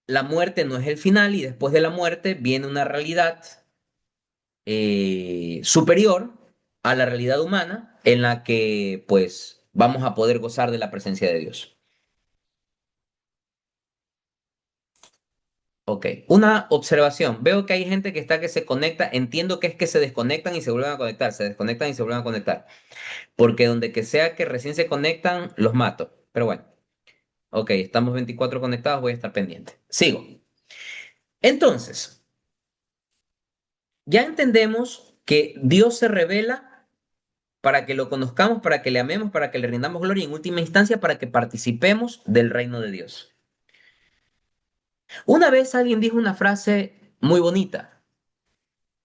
la muerte no es el final y después de la muerte viene una realidad superior a la realidad humana en la que pues vamos a poder gozar de la presencia de Dios. Ok, una observación. Veo que hay gente que está que se conecta. Entiendo que es que se desconectan y se vuelven a conectar, se desconectan y se vuelven a conectar. Porque donde que sea que recién se conectan, los mato. Pero bueno, ok, estamos 24 conectados, voy a estar pendiente. Sigo. Entonces, ya entendemos que Dios se revela para que lo conozcamos, para que le amemos, para que le rindamos gloria y en última instancia para que participemos del reino de Dios. Una vez alguien dijo una frase muy bonita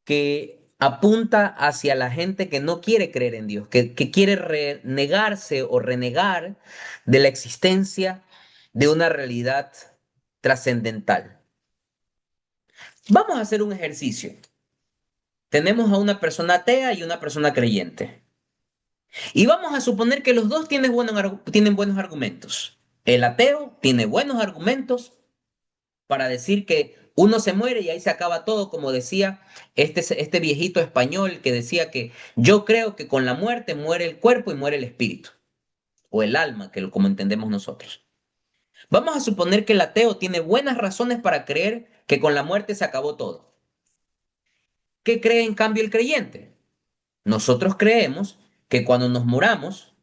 que apunta hacia la gente que no quiere creer en Dios, que quiere renegarse o renegar de la existencia de una realidad trascendental. Vamos a hacer un ejercicio. Tenemos a una persona atea y una persona creyente. Y vamos a suponer que los dos tienen buenos argumentos. El ateo tiene buenos argumentos para decir que uno se muere y ahí se acaba todo, como decía este viejito español que decía que yo creo que con la muerte muere el cuerpo y muere el espíritu, o el alma, como entendemos nosotros. Vamos a suponer que el ateo tiene buenas razones para creer que con la muerte se acabó todo. ¿Qué cree en cambio el creyente? Nosotros creemos que cuando nos muramos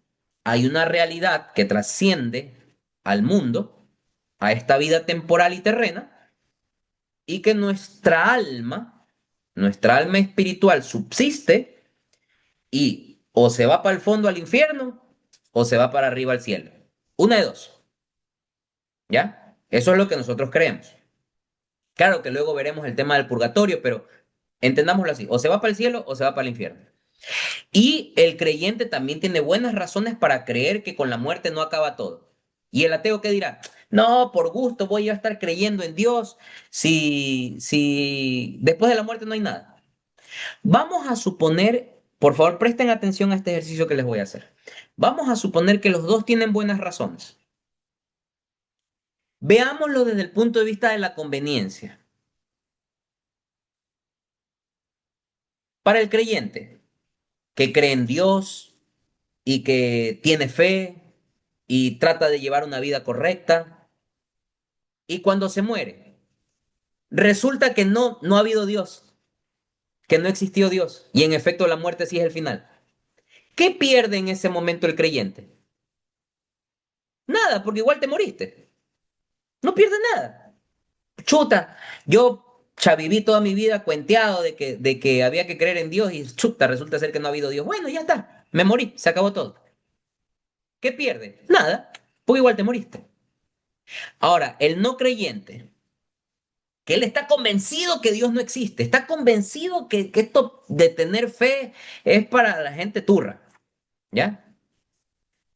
hay una realidad que trasciende al mundo, a esta vida temporal y terrena, y que nuestra alma espiritual subsiste y o se va para el fondo al infierno o se va para arriba al cielo. Una de dos, ¿ya? Eso es lo que nosotros creemos. Claro que luego veremos el tema del purgatorio, pero entendámoslo así, o se va para el cielo o se va para el infierno. Y el creyente también tiene buenas razones para creer que con la muerte no acaba todo. ¿Y el ateo qué dirá? No, por gusto voy a estar creyendo en Dios si después de la muerte no hay nada. Vamos a suponer, por favor presten atención a este ejercicio que les voy a hacer. Vamos a suponer que los dos tienen buenas razones. Veámoslo desde el punto de vista de la conveniencia. Para el creyente que cree en Dios y que tiene fe y trata de llevar una vida correcta, y cuando se muere, resulta que no ha habido Dios, que no existió Dios, y en efecto la muerte sí es el final. ¿Qué pierde en ese momento el creyente? Nada, porque igual te moriste. No pierde nada. Chuta, yo viví toda mi vida cuenteado de que había que creer en Dios y chuta, resulta ser que no ha habido Dios. Bueno, ya está, me morí, se acabó todo. ¿Qué pierde? Nada, porque igual te moriste. Ahora, el no creyente, que él está convencido que Dios no existe, está convencido que esto de tener fe es para la gente turra, ¿ya?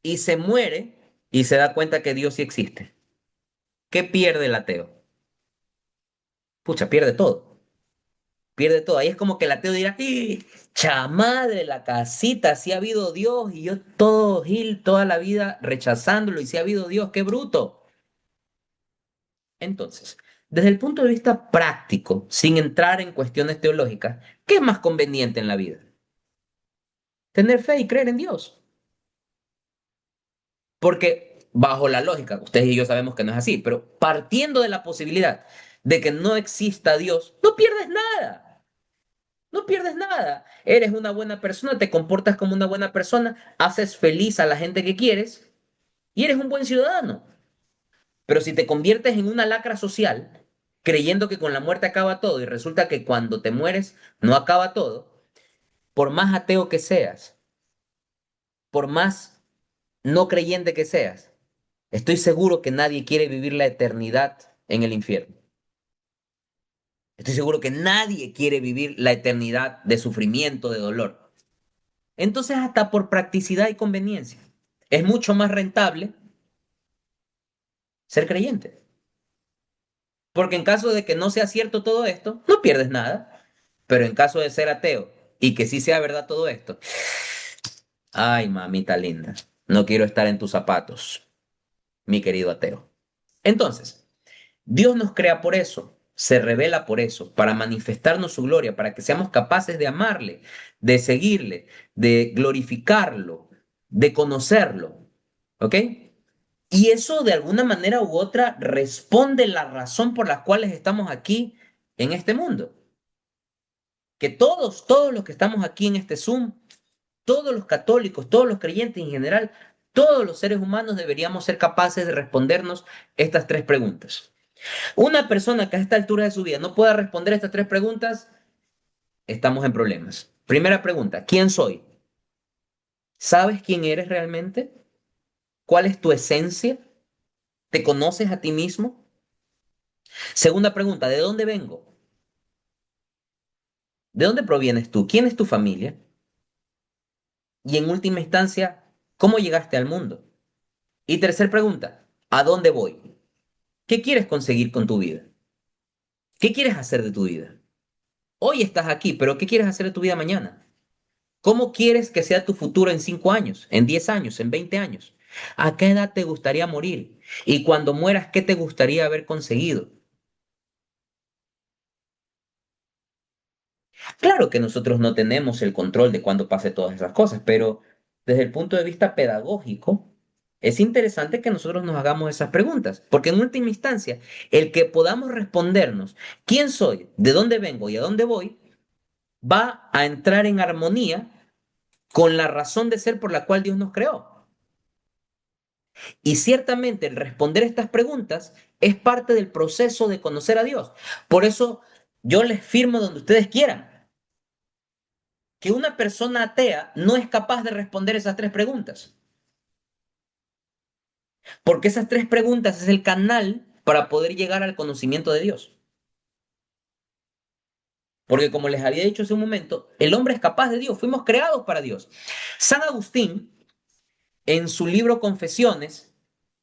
Y se muere y se da cuenta que Dios sí existe. ¿Qué pierde el ateo? Pucha, pierde todo. Pierde todo. Ahí es como que el ateo dirá, chamadre, la casita, si ha habido Dios y yo todo Gil, toda la vida rechazándolo y si ha habido Dios, qué bruto. Entonces, desde el punto de vista práctico, sin entrar en cuestiones teológicas, ¿qué es más conveniente en la vida? Tener fe y creer en Dios. Porque bajo la lógica, ustedes y yo sabemos que no es así, pero partiendo de la posibilidad de que no exista Dios, no pierdes nada. No pierdes nada. Eres una buena persona, te comportas como una buena persona, haces feliz a la gente que quieres y eres un buen ciudadano. Pero si te conviertes en una lacra social, creyendo que con la muerte acaba todo y resulta que cuando te mueres no acaba todo, por más ateo que seas, por más no creyente que seas, estoy seguro que nadie quiere vivir la eternidad en el infierno. Estoy seguro que nadie quiere vivir la eternidad de sufrimiento, de dolor. Entonces, hasta por practicidad y conveniencia, es mucho más rentable ser creyente. Porque en caso de que no sea cierto todo esto, no pierdes nada. Pero en caso de ser ateo y que sí sea verdad todo esto, ay, mamita linda, no quiero estar en tus zapatos, mi querido ateo. Entonces, Dios nos crea por eso, se revela por eso, para manifestarnos su gloria, para que seamos capaces de amarle, de seguirle, de glorificarlo, de conocerlo. ¿Ok? Y eso de alguna manera u otra responde la razón por la cual estamos aquí en este mundo. Que todos los que estamos aquí en este Zoom, todos los católicos, todos los creyentes en general, todos los seres humanos deberíamos ser capaces de respondernos estas tres preguntas. Una persona que a esta altura de su vida no pueda responder estas tres preguntas, estamos en problemas. Primera pregunta, ¿quién soy? ¿Sabes quién eres realmente? ¿Cuál es tu esencia? ¿Te conoces a ti mismo? Segunda pregunta, ¿de dónde vengo? ¿De dónde provienes tú? ¿Quién es tu familia? Y en última instancia, ¿cómo llegaste al mundo? Y tercera pregunta, ¿a dónde voy? ¿Qué quieres conseguir con tu vida? ¿Qué quieres hacer de tu vida? Hoy estás aquí, pero ¿qué quieres hacer de tu vida mañana? ¿Cómo quieres que sea tu futuro en 5 años, en 10 años, en 20 años? ¿A qué edad te gustaría morir? Y cuando mueras, ¿qué te gustaría haber conseguido? Claro que nosotros no tenemos el control de cuándo pase todas esas cosas, pero desde el punto de vista pedagógico, es interesante que nosotros nos hagamos esas preguntas, porque en última instancia, el que podamos respondernos quién soy, de dónde vengo y a dónde voy, va a entrar en armonía con la razón de ser por la cual Dios nos creó. Y ciertamente el responder estas preguntas es parte del proceso de conocer a Dios. Por eso yo les firmo donde ustedes quieran que una persona atea no es capaz de responder esas tres preguntas, porque esas tres preguntas es el canal para poder llegar al conocimiento de Dios. Porque como les había dicho hace un momento, el hombre es capaz de Dios, fuimos creados para Dios. San Agustín, en su libro Confesiones,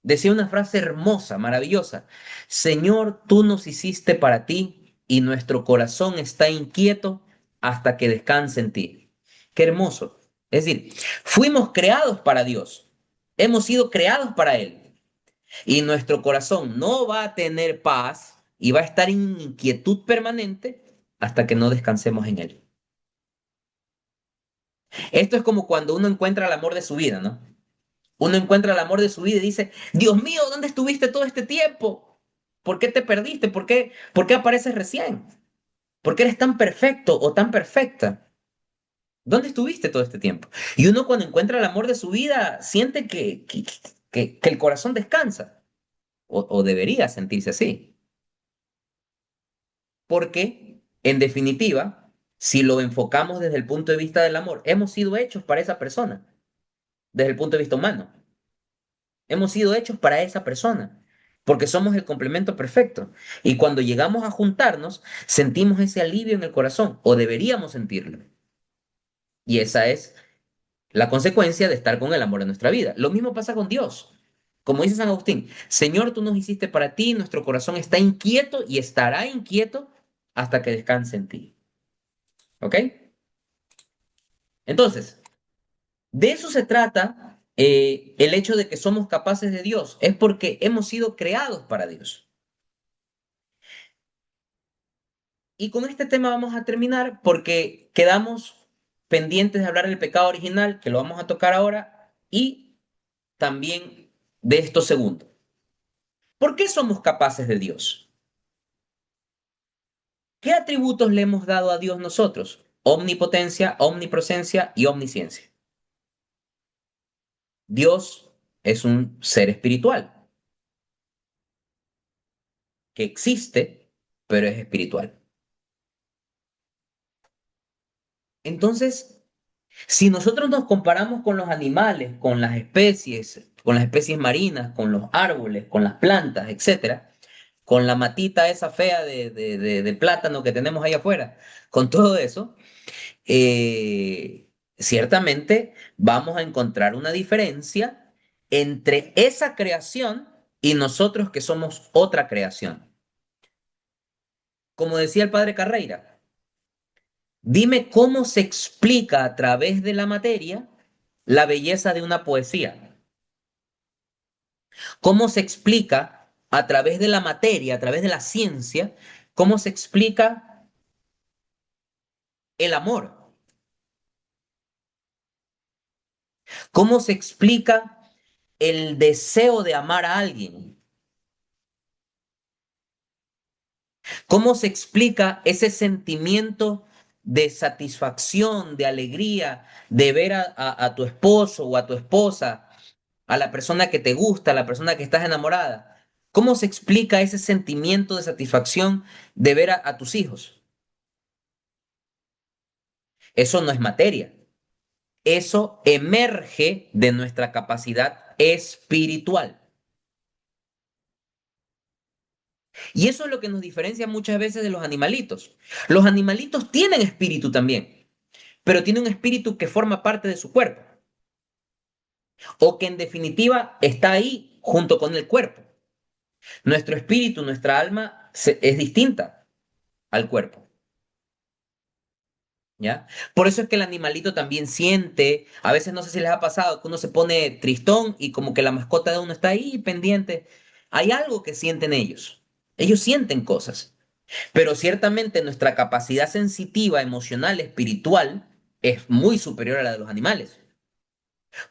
decía una frase hermosa, maravillosa: Señor, tú nos hiciste para ti y nuestro corazón está inquieto hasta que descanse en ti. Qué hermoso. Es decir, fuimos creados para Dios, hemos sido creados para Él y nuestro corazón no va a tener paz y va a estar en inquietud permanente hasta que no descansemos en Él. Esto es como cuando uno encuentra el amor de su vida, ¿no? Uno encuentra el amor de su vida y dice, Dios mío, ¿dónde estuviste todo este tiempo? ¿Por qué te perdiste? Por qué apareces recién? ¿Por qué eres tan perfecto o tan perfecta? ¿Dónde estuviste todo este tiempo? Y uno cuando encuentra el amor de su vida siente que el corazón descansa, o debería sentirse así. Porque, en definitiva, si lo enfocamos desde el punto de vista del amor, hemos sido hechos para esa persona, desde el punto de vista humano. Hemos sido hechos para esa persona, porque somos el complemento perfecto. Y cuando llegamos a juntarnos, sentimos ese alivio en el corazón, o deberíamos sentirlo. Y esa es la consecuencia de estar con el amor en nuestra vida. Lo mismo pasa con Dios. Como dice San Agustín, Señor, tú nos hiciste para ti, nuestro corazón está inquieto y estará inquieto hasta que descanse en ti. ¿Ok? Entonces, de eso se trata el hecho de que somos capaces de Dios. Es porque hemos sido creados para Dios. Y con este tema vamos a terminar porque quedamos pendientes de hablar del pecado original, que lo vamos a tocar ahora, y también de esto segundo. ¿Por qué somos capaces de Dios? ¿Qué atributos le hemos dado a Dios nosotros? Omnipotencia, omnipresencia y omnisciencia. Dios es un ser espiritual que existe, pero es espiritual. Entonces, si nosotros nos comparamos con los animales, con las especies marinas, con los árboles, con las plantas, etcétera, con la matita esa fea de plátano que tenemos ahí afuera, con todo eso, ciertamente vamos a encontrar una diferencia entre esa creación y nosotros que somos otra creación. Como decía el padre Carreira, dime cómo se explica a través de la materia la belleza de una poesía. ¿Cómo se explica a través de la materia, a través de la ciencia, cómo se explica el amor? ¿Cómo se explica el deseo de amar a alguien? ¿Cómo se explica ese sentimiento de satisfacción, de alegría, de ver a tu esposo o a tu esposa, a la persona que te gusta, a la persona que estás enamorada? ¿Cómo se explica ese sentimiento de satisfacción de ver a tus hijos? Eso no es materia. Eso emerge de nuestra capacidad espiritual. Y eso es lo que nos diferencia muchas veces de los animalitos. Los animalitos tienen espíritu también, pero tienen un espíritu que forma parte de su cuerpo, o que en definitiva está ahí junto con el cuerpo. Nuestro espíritu, nuestra alma es distinta al cuerpo, ¿ya? Por eso es que el animalito también siente, a veces no sé si les ha pasado que uno se pone tristón y como que la mascota de uno está ahí pendiente. Hay algo que sienten ellos. Ellos sienten cosas. Pero ciertamente nuestra capacidad sensitiva, emocional, espiritual es muy superior a la de los animales,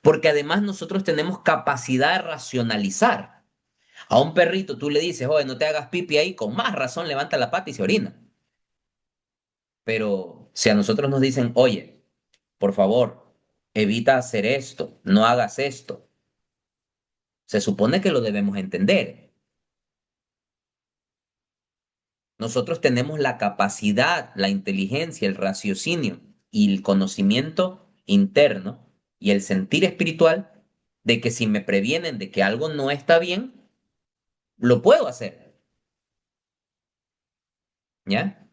porque además nosotros tenemos capacidad de racionalizar. A un perrito tú le dices, oye, no te hagas pipi ahí, con más razón levanta la pata y se orina. Pero si a nosotros nos dicen, oye, por favor, evita hacer esto, no hagas esto, se supone que lo debemos entender. Nosotros tenemos la capacidad, la inteligencia, el raciocinio y el conocimiento interno y el sentir espiritual de que si me previenen de que algo no está bien, lo puedo hacer, ¿ya?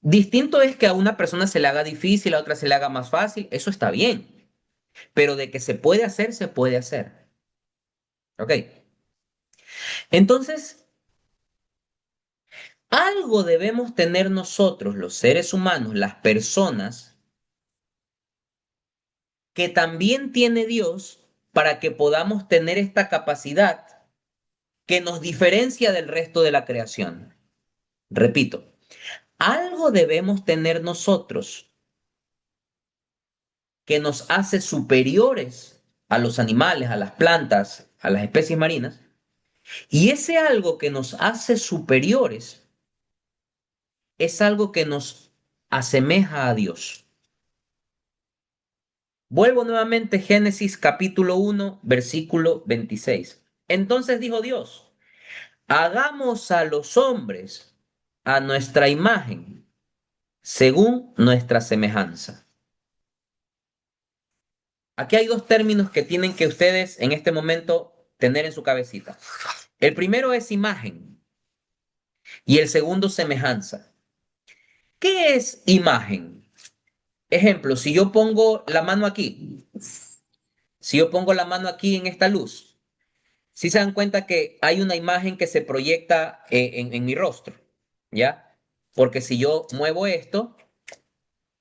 Distinto es que a una persona se le haga difícil, a otra se le haga más fácil, eso está bien, pero de que se puede hacer, se puede hacer, ¿ok? Entonces, algo debemos tener nosotros, los seres humanos, las personas, que también tiene Dios para que podamos tener esta capacidad que nos diferencia del resto de la creación. Repito, algo debemos tener nosotros que nos hace superiores a los animales, a las plantas, a las especies marinas, y ese algo que nos hace superiores es algo que nos asemeja a Dios. Vuelvo nuevamente Génesis capítulo 1, versículo 26. Entonces dijo Dios, hagamos a los hombres a nuestra imagen, según nuestra semejanza. Aquí hay dos términos que tienen que ustedes en este momento tener en su cabecita. El primero es imagen y el segundo semejanza. ¿Qué es imagen? Ejemplo, si yo pongo la mano aquí, si yo pongo la mano aquí en esta luz, si se dan cuenta que hay una imagen que se proyecta en mi rostro, ¿ya? Porque si yo muevo esto,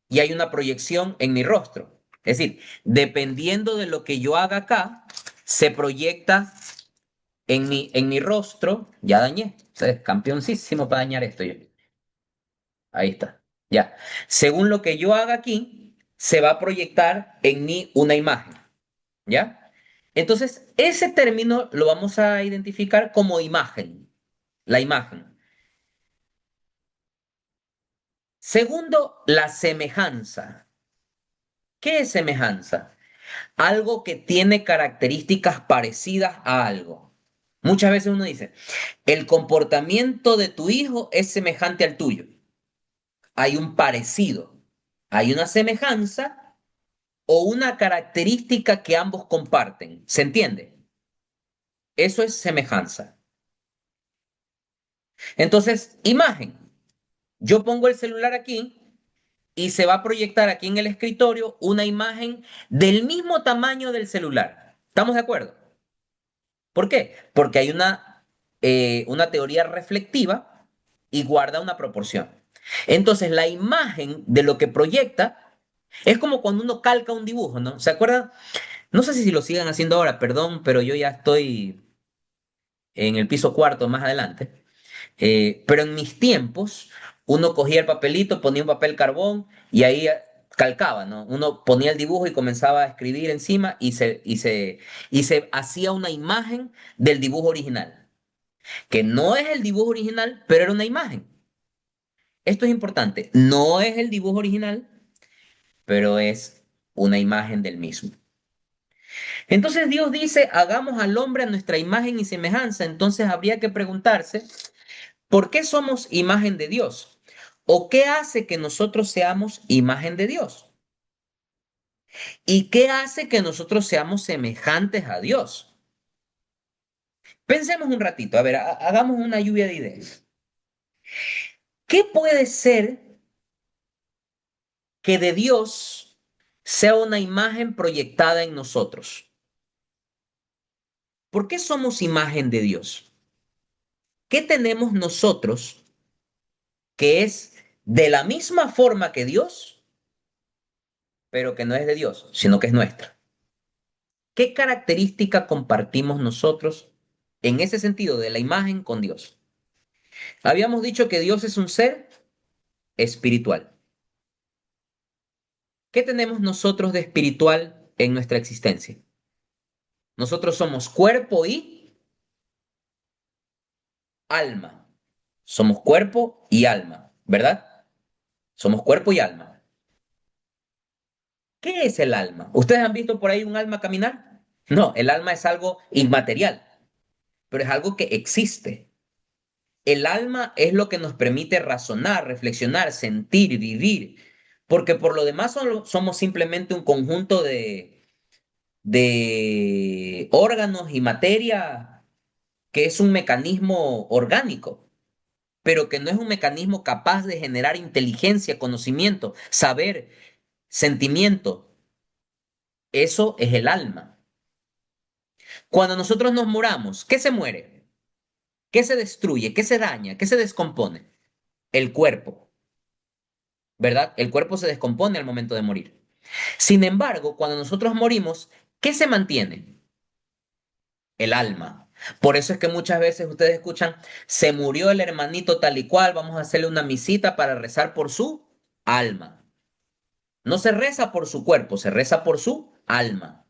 y hay una proyección en mi rostro. Es decir, dependiendo de lo que yo haga acá, se proyecta en mi rostro. Ya dañé. O sea, es campeoncísimo para dañar esto yo. Ahí está. Ya. Según lo que yo haga aquí, se va a proyectar en mí una imagen. ¿Ya? Entonces, ese término lo vamos a identificar como imagen. La imagen. Segundo, la semejanza. ¿Qué es semejanza? Algo que tiene características parecidas a algo. Muchas veces uno dice, el comportamiento de tu hijo es semejante al tuyo. Hay un parecido, hay una semejanza o una característica que ambos comparten. ¿Se entiende? Eso es semejanza. Entonces, imagen. Yo pongo el celular aquí y se va a proyectar aquí en el escritorio una imagen del mismo tamaño del celular. ¿Estamos de acuerdo? ¿Por qué? Porque hay una teoría reflectiva y guarda una proporción. Entonces, la imagen de lo que proyecta es como cuando uno calca un dibujo, ¿no? ¿Se acuerdan? No sé si lo sigan haciendo ahora, perdón, pero yo ya estoy en el piso cuarto más adelante. Pero en mis tiempos, uno cogía el papelito, ponía un papel carbón y ahí calcaba, ¿no? Uno ponía el dibujo y comenzaba a escribir encima y se hacía una imagen del dibujo original, que no es el dibujo original, pero era una imagen. Esto es importante, no es el dibujo original, pero es una imagen del mismo. Entonces Dios dice, hagamos al hombre a nuestra imagen y semejanza. Entonces habría que preguntarse, ¿por qué somos imagen de Dios? ¿O qué hace que nosotros seamos imagen de Dios? ¿Y qué hace que nosotros seamos semejantes a Dios? Pensemos un ratito, a ver, hagamos una lluvia de ideas. ¿Qué puede ser que de Dios sea una imagen proyectada en nosotros? ¿Por qué somos imagen de Dios? ¿Qué tenemos nosotros que es de la misma forma que Dios, pero que no es de Dios, sino que es nuestra? ¿Qué característica compartimos nosotros en ese sentido de la imagen con Dios? Habíamos dicho que Dios es un ser espiritual. ¿Qué tenemos nosotros de espiritual en nuestra existencia? Nosotros somos cuerpo y alma. Somos cuerpo y alma, ¿verdad? Somos cuerpo y alma. ¿Qué es el alma? ¿Ustedes han visto por ahí un alma caminar? No, el alma es algo inmaterial, pero es algo que existe. El alma es lo que nos permite razonar, reflexionar, sentir, vivir, porque por lo demás somos simplemente un conjunto de órganos y materia que es un mecanismo orgánico, pero que no es un mecanismo capaz de generar inteligencia, conocimiento, saber, sentimiento. Eso es el alma. Cuando nosotros nos moramos, ¿qué se muere? ¿Qué se destruye? ¿Qué se daña? ¿Qué se descompone? El cuerpo, ¿verdad? El cuerpo se descompone al momento de morir. Sin embargo, cuando nosotros morimos, ¿qué se mantiene? El alma. Por eso es que muchas veces ustedes escuchan, se murió el hermanito tal y cual, vamos a hacerle una misita para rezar por su alma. No se reza por su cuerpo, se reza por su alma.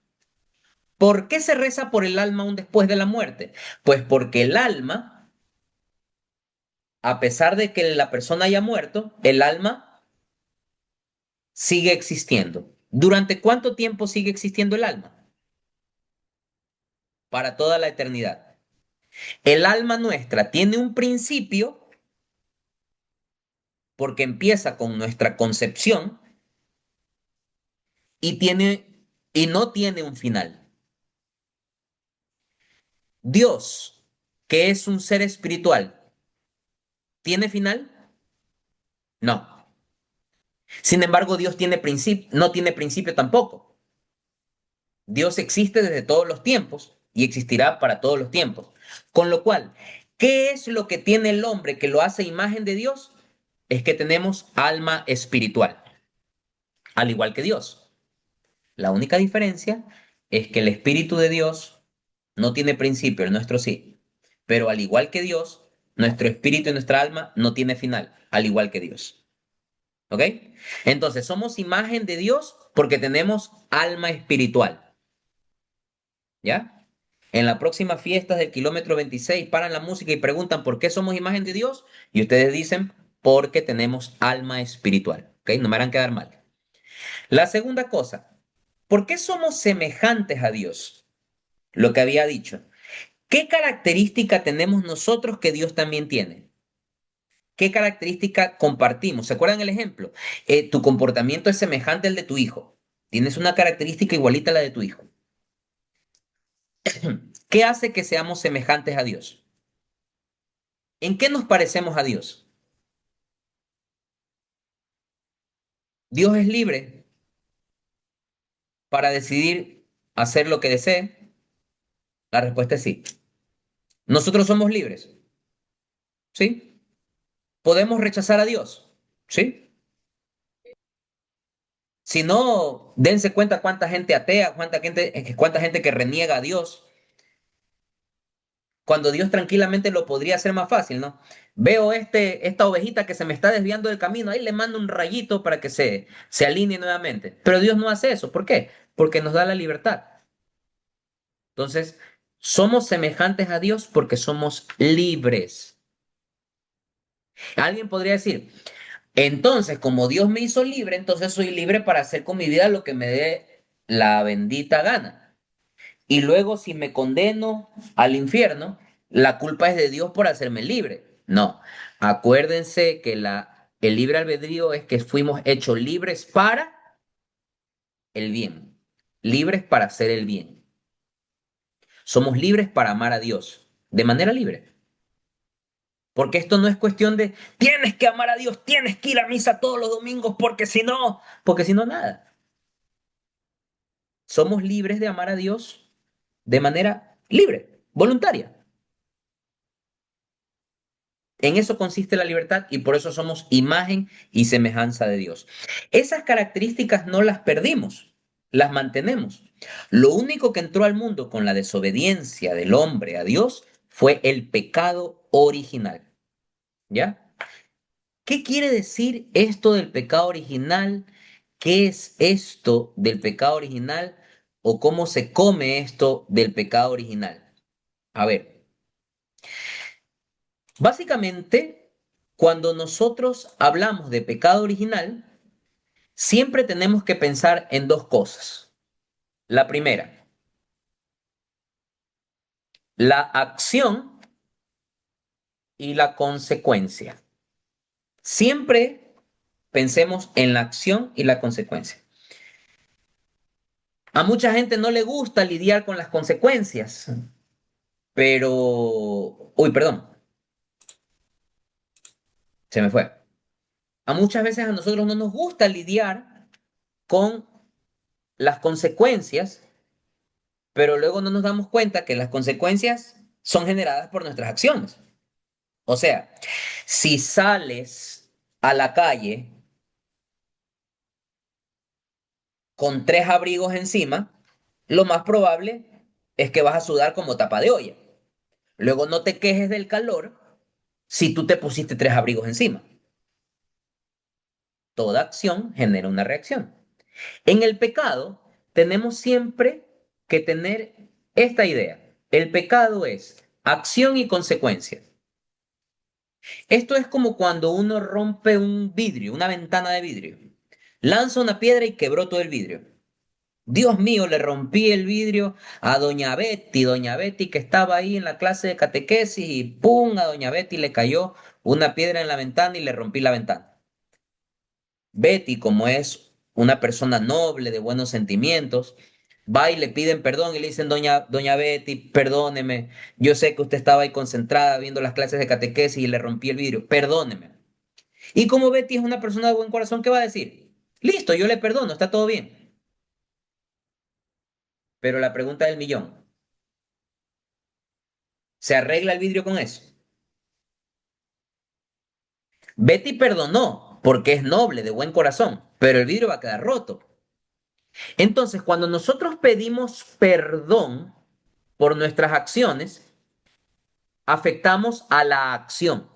¿Por qué se reza por el alma aún después de la muerte? Pues porque el alma, a pesar de que la persona haya muerto, el alma sigue existiendo. ¿Durante cuánto tiempo sigue existiendo el alma? Para toda la eternidad. El alma nuestra tiene un principio porque empieza con nuestra concepción y no tiene un final. Dios, que es un ser espiritual, ¿tiene final? No. Sin embargo, Dios no tiene principio tampoco. Dios existe desde todos los tiempos y existirá para todos los tiempos. Con lo cual, ¿qué es lo que tiene el hombre que lo hace imagen de Dios? Es que tenemos alma espiritual, al igual que Dios. La única diferencia es que el Espíritu de Dios no tiene principio, el nuestro sí. Pero al igual que Dios, nuestro espíritu y nuestra alma no tiene final, al igual que Dios. ¿Ok? Entonces, somos imagen de Dios porque tenemos alma espiritual. ¿Ya? En la próxima fiesta del kilómetro 26 paran la música y preguntan por qué somos imagen de Dios y ustedes dicen porque tenemos alma espiritual. ¿Ok? No me harán quedar mal. La segunda cosa, ¿por qué somos semejantes a Dios? Lo que había dicho. ¿Qué característica tenemos nosotros que Dios también tiene? ¿Qué característica compartimos? ¿Se acuerdan el ejemplo? Tu comportamiento es semejante al de tu hijo. Tienes una característica igualita a la de tu hijo. ¿Qué hace que seamos semejantes a Dios? ¿En qué nos parecemos a Dios? Dios es libre para decidir hacer lo que desee. La respuesta es sí. Nosotros somos libres, ¿sí? ¿Podemos rechazar a Dios? ¿Sí? Si no, dense cuenta cuánta gente atea, cuánta gente que reniega a Dios, cuando Dios tranquilamente lo podría hacer más fácil, ¿no? Veo esta ovejita que se me está desviando del camino, ahí le mando un rayito para que se alinee nuevamente. Pero Dios no hace eso. ¿Por qué? Porque nos da la libertad. Entonces, somos semejantes a Dios porque somos libres. Alguien podría decir, entonces, como Dios me hizo libre, entonces soy libre para hacer con mi vida lo que me dé la bendita gana. Y luego, si me condeno al infierno, la culpa es de Dios por hacerme libre. No, acuérdense que el libre albedrío es que fuimos hechos libres para el bien, libres para hacer el bien. Somos libres para amar a Dios de manera libre. Porque esto no es cuestión de tienes que amar a Dios, tienes que ir a misa todos los domingos, porque si no, nada. Somos libres de amar a Dios de manera libre, voluntaria. En eso consiste la libertad y por eso somos imagen y semejanza de Dios. Esas características no las perdimos, las mantenemos. Lo único que entró al mundo con la desobediencia del hombre a Dios fue el pecado original. ¿Ya? ¿Qué quiere decir esto del pecado original? ¿Qué es esto del pecado original? ¿O cómo se come esto del pecado original? A ver, básicamente, cuando nosotros hablamos de pecado original, siempre tenemos que pensar en dos cosas. La primera, la acción y la consecuencia. Siempre pensemos en la acción y la consecuencia. A mucha gente no le gusta lidiar con las consecuencias, pero... Uy, perdón, se me fue. A muchas veces a nosotros no nos gusta lidiar con las consecuencias, pero luego no nos damos cuenta que las consecuencias son generadas por nuestras acciones. O sea, si sales a la calle con 3 abrigos encima, lo más probable es que vas a sudar como tapa de olla. Luego no te quejes del calor si tú te pusiste 3 abrigos encima. Toda acción genera una reacción. En el pecado tenemos siempre que tener esta idea. El pecado es acción y consecuencia. Esto es como cuando uno rompe un vidrio, una ventana de vidrio. Lanza una piedra y quebró todo el vidrio. Dios mío, le rompí el vidrio a doña Betty que estaba ahí en la clase de catequesis y ¡pum! A doña Betty le cayó una piedra en la ventana y le rompí la ventana. Betty, como es una persona noble, de buenos sentimientos, va y le piden perdón y le dicen, doña Betty, perdóneme, yo sé que usted estaba ahí concentrada viendo las clases de catequesis y le rompí el vidrio, perdóneme. Y como Betty es una persona de buen corazón, ¿qué va a decir? Listo, yo le perdono, está todo bien. Pero la pregunta del millón, ¿se arregla el vidrio con eso? Betty perdonó porque es noble, de buen corazón, pero el vidrio va a quedar roto. Entonces, cuando nosotros pedimos perdón por nuestras acciones, afectamos a la acción.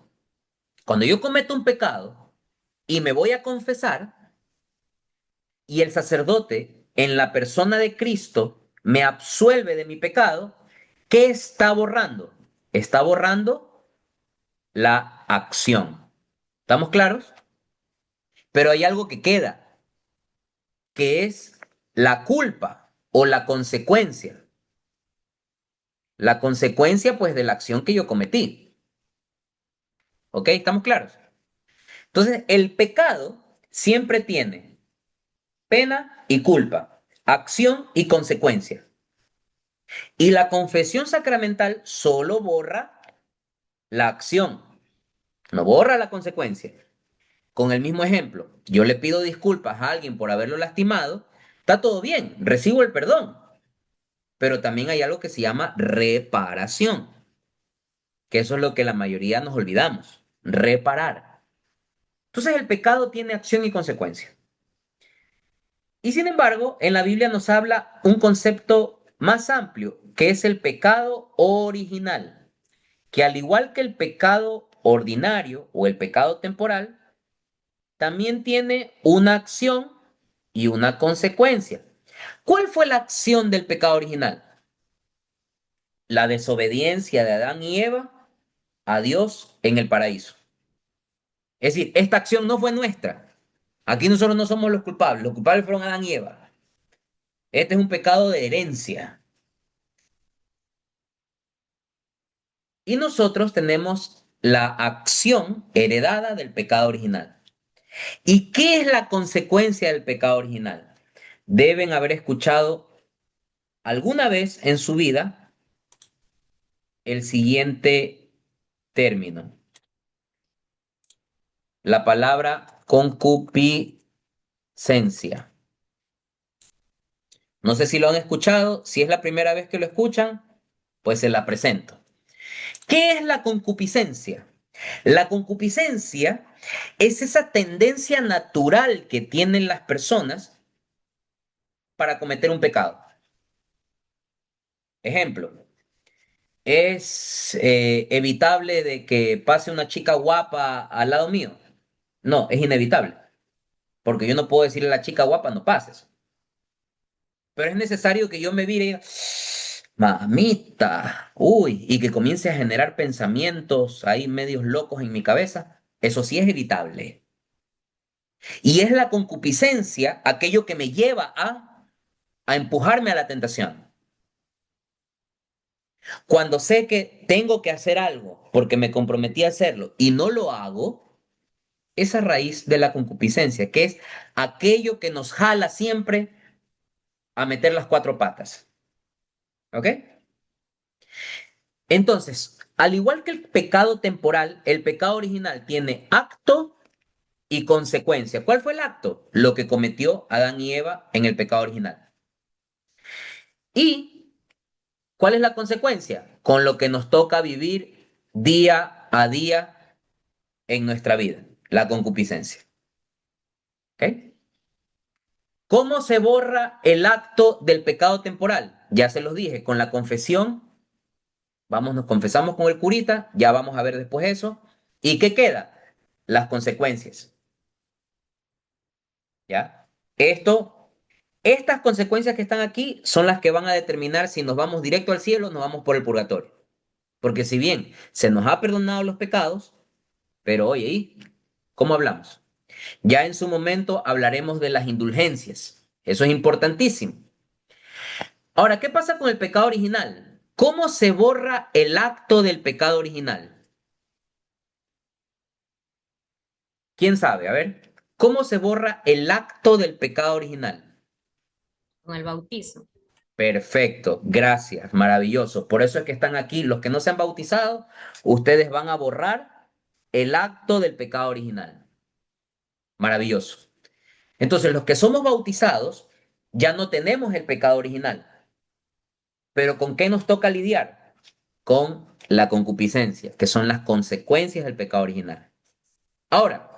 Cuando yo cometo un pecado y me voy a confesar y el sacerdote en la persona de Cristo me absuelve de mi pecado, ¿qué está borrando? Está borrando la acción. ¿Estamos claros? Pero hay algo que queda, que es la culpa o la consecuencia. La consecuencia, pues, de la acción que yo cometí. ¿Ok? ¿Estamos claros? Entonces, el pecado siempre tiene pena y culpa, acción y consecuencia. Y la confesión sacramental solo borra la acción, no borra la consecuencia. Con el mismo ejemplo, yo le pido disculpas a alguien por haberlo lastimado, está todo bien, recibo el perdón, pero también hay algo que se llama reparación, que eso es lo que la mayoría nos olvidamos, reparar. Entonces el pecado tiene acción y consecuencia. Y sin embargo, en la Biblia nos habla un concepto más amplio, que es el pecado original, que al igual que el pecado ordinario o el pecado temporal, también tiene una acción y una consecuencia. ¿Cuál fue la acción del pecado original? La desobediencia de Adán y Eva a Dios en el paraíso. Es decir, esta acción no fue nuestra. Aquí nosotros no somos los culpables fueron Adán y Eva. Este es un pecado de herencia. Y nosotros tenemos la acción heredada del pecado original. ¿Y qué es la consecuencia del pecado original? Deben haber escuchado alguna vez en su vida el siguiente término. La palabra concupiscencia. No sé si lo han escuchado, si es la primera vez que lo escuchan, pues se la presento. ¿Qué es la concupiscencia? La concupiscencia es esa tendencia natural que tienen las personas para cometer un pecado. Ejemplo, ¿es evitable de que pase una chica guapa al lado mío? No, es inevitable, porque yo no puedo decirle a la chica guapa, no pases. Pero es necesario que yo me vire y diga, mamita, uy, y que comience a generar pensamientos ahí medios locos en mi cabeza. Eso sí es evitable. Y es la concupiscencia aquello que me lleva a empujarme a la tentación. Cuando sé que tengo que hacer algo porque me comprometí a hacerlo y no lo hago, esa raíz de la concupiscencia, que es aquello que nos jala siempre a meter las cuatro patas. ¿Ok? Entonces, al igual que el pecado temporal, el pecado original tiene acto y consecuencia. ¿Cuál fue el acto? Lo que cometió Adán y Eva en el pecado original. ¿Y cuál es la consecuencia? Con lo que nos toca vivir día a día en nuestra vida, la concupiscencia. ¿Ok? ¿Cómo se borra el acto del pecado temporal? Ya se los dije, con la confesión. Vamos, nos confesamos con el curita, ya vamos a ver después eso. ¿Y qué queda? Las consecuencias. ¿Ya? Estas consecuencias que están aquí son las que van a determinar si nos vamos directo al cielo o nos vamos por el purgatorio. Porque si bien se nos ha perdonado los pecados, pero oye, ¿y cómo hablamos? Ya en su momento hablaremos de las indulgencias. Eso es importantísimo. Ahora, ¿qué pasa con el pecado original? ¿Cómo se borra el acto del pecado original? ¿Quién sabe? A ver, ¿cómo se borra el acto del pecado original?
Con el bautizo.
Perfecto, gracias, maravilloso. Por eso es que están aquí. Los que no se han bautizado, ustedes van a borrar el acto del pecado original. Maravilloso. Entonces, los que somos bautizados, ya no tenemos el pecado original. Pero ¿con qué nos toca lidiar? Con la concupiscencia, que son las consecuencias del pecado original. Ahora,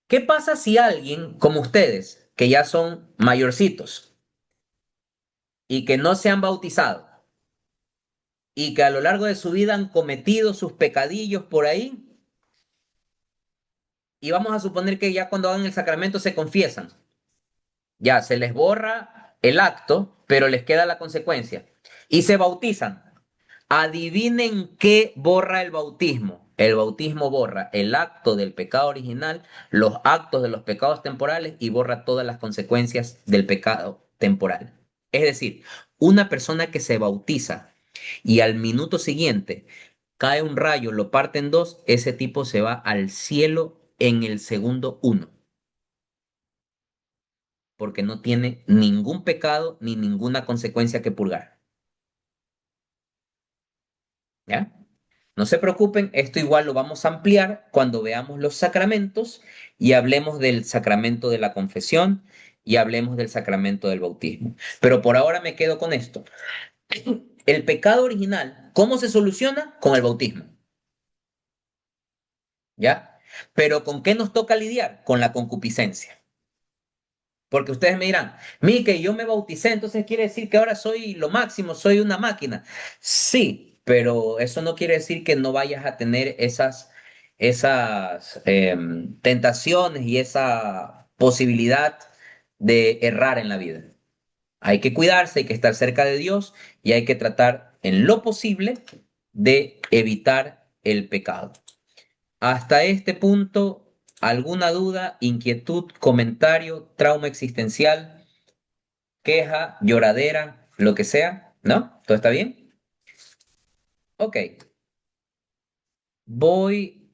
¿qué pasa si alguien como ustedes, que ya son mayorcitos y que no se han bautizado y que a lo largo de su vida han cometido sus pecadillos por ahí, y vamos a suponer que ya cuando hagan el sacramento se confiesan, ya se les borra el acto, pero les queda la consecuencia, y se bautizan? Adivinen qué borra el bautismo. El bautismo borra el acto del pecado original, los actos de los pecados temporales y borra todas las consecuencias del pecado temporal. Es decir, una persona que se bautiza y al minuto siguiente cae un rayo, lo parte en dos, ese tipo se va al cielo en el segundo uno, porque no tiene ningún pecado ni ninguna consecuencia que purgar. ¿Ya? No se preocupen, esto igual lo vamos a ampliar cuando veamos los sacramentos y hablemos del sacramento de la confesión y hablemos del sacramento del bautismo. Pero por ahora me quedo con esto. El pecado original, ¿cómo se soluciona? Con el bautismo, ¿ya? Pero ¿con qué nos toca lidiar? Con la concupiscencia. Porque ustedes me dirán, Mike, yo me bauticé, entonces quiere decir que ahora soy lo máximo, soy una máquina. Sí, pero eso no quiere decir que no vayas a tener esas tentaciones y esa posibilidad de errar en la vida. Hay que cuidarse, hay que estar cerca de Dios y hay que tratar en lo posible de evitar el pecado. Hasta este punto, ¿alguna duda, inquietud, comentario, trauma existencial, queja, lloradera, lo que sea? ¿No? ¿Todo está bien? Ok.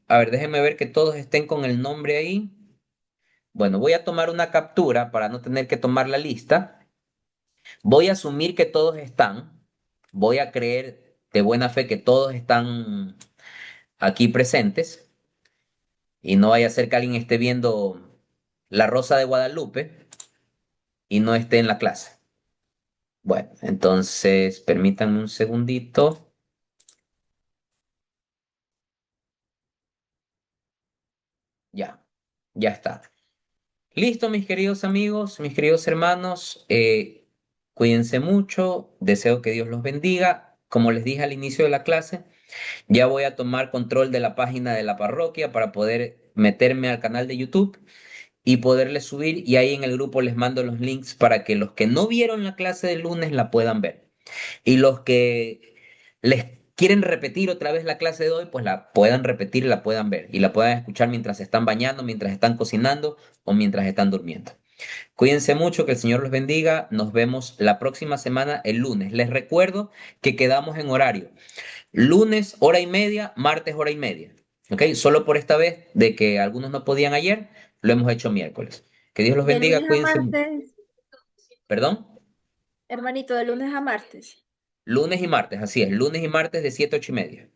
A ver, déjenme ver que todos estén con el nombre ahí. Bueno, voy a tomar una captura para no tener que tomar la lista. Voy a asumir que todos están. Voy a creer de buena fe que todos están aquí presentes. Y no vaya a ser que alguien esté viendo La Rosa de Guadalupe y no esté en la clase. Bueno, entonces permítanme un segundito. Ya, ya está. Listo, mis queridos amigos, mis queridos hermanos. Cuídense mucho. Deseo que Dios los bendiga. Como les dije al inicio de la clase, ya voy a tomar control de la página de la parroquia para poder meterme al canal de YouTube y poderles subir. Y ahí en el grupo les mando los links para que los que no vieron la clase del lunes la puedan ver. Y los que les quieren repetir otra vez la clase de hoy, pues la puedan repetir y la puedan ver. Y la puedan escuchar mientras se están bañando, mientras están cocinando o mientras están durmiendo. Cuídense mucho, que el Señor los bendiga. Nos vemos la próxima semana, el lunes. Les recuerdo que quedamos en horario. Lunes, hora y media, martes, hora y media. ¿Ok? Solo por esta vez de que algunos no podían ayer, lo hemos hecho miércoles. Que Dios los
De
bendiga,
lunes a
cuídense mucho.
martes,
¿Perdón?
hermanito, de lunes a martes.
Lunes y martes, así es. Lunes y martes de 7 a 8 y media.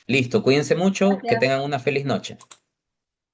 Listo, cuídense mucho, que
Gracias.
tengan una feliz noche.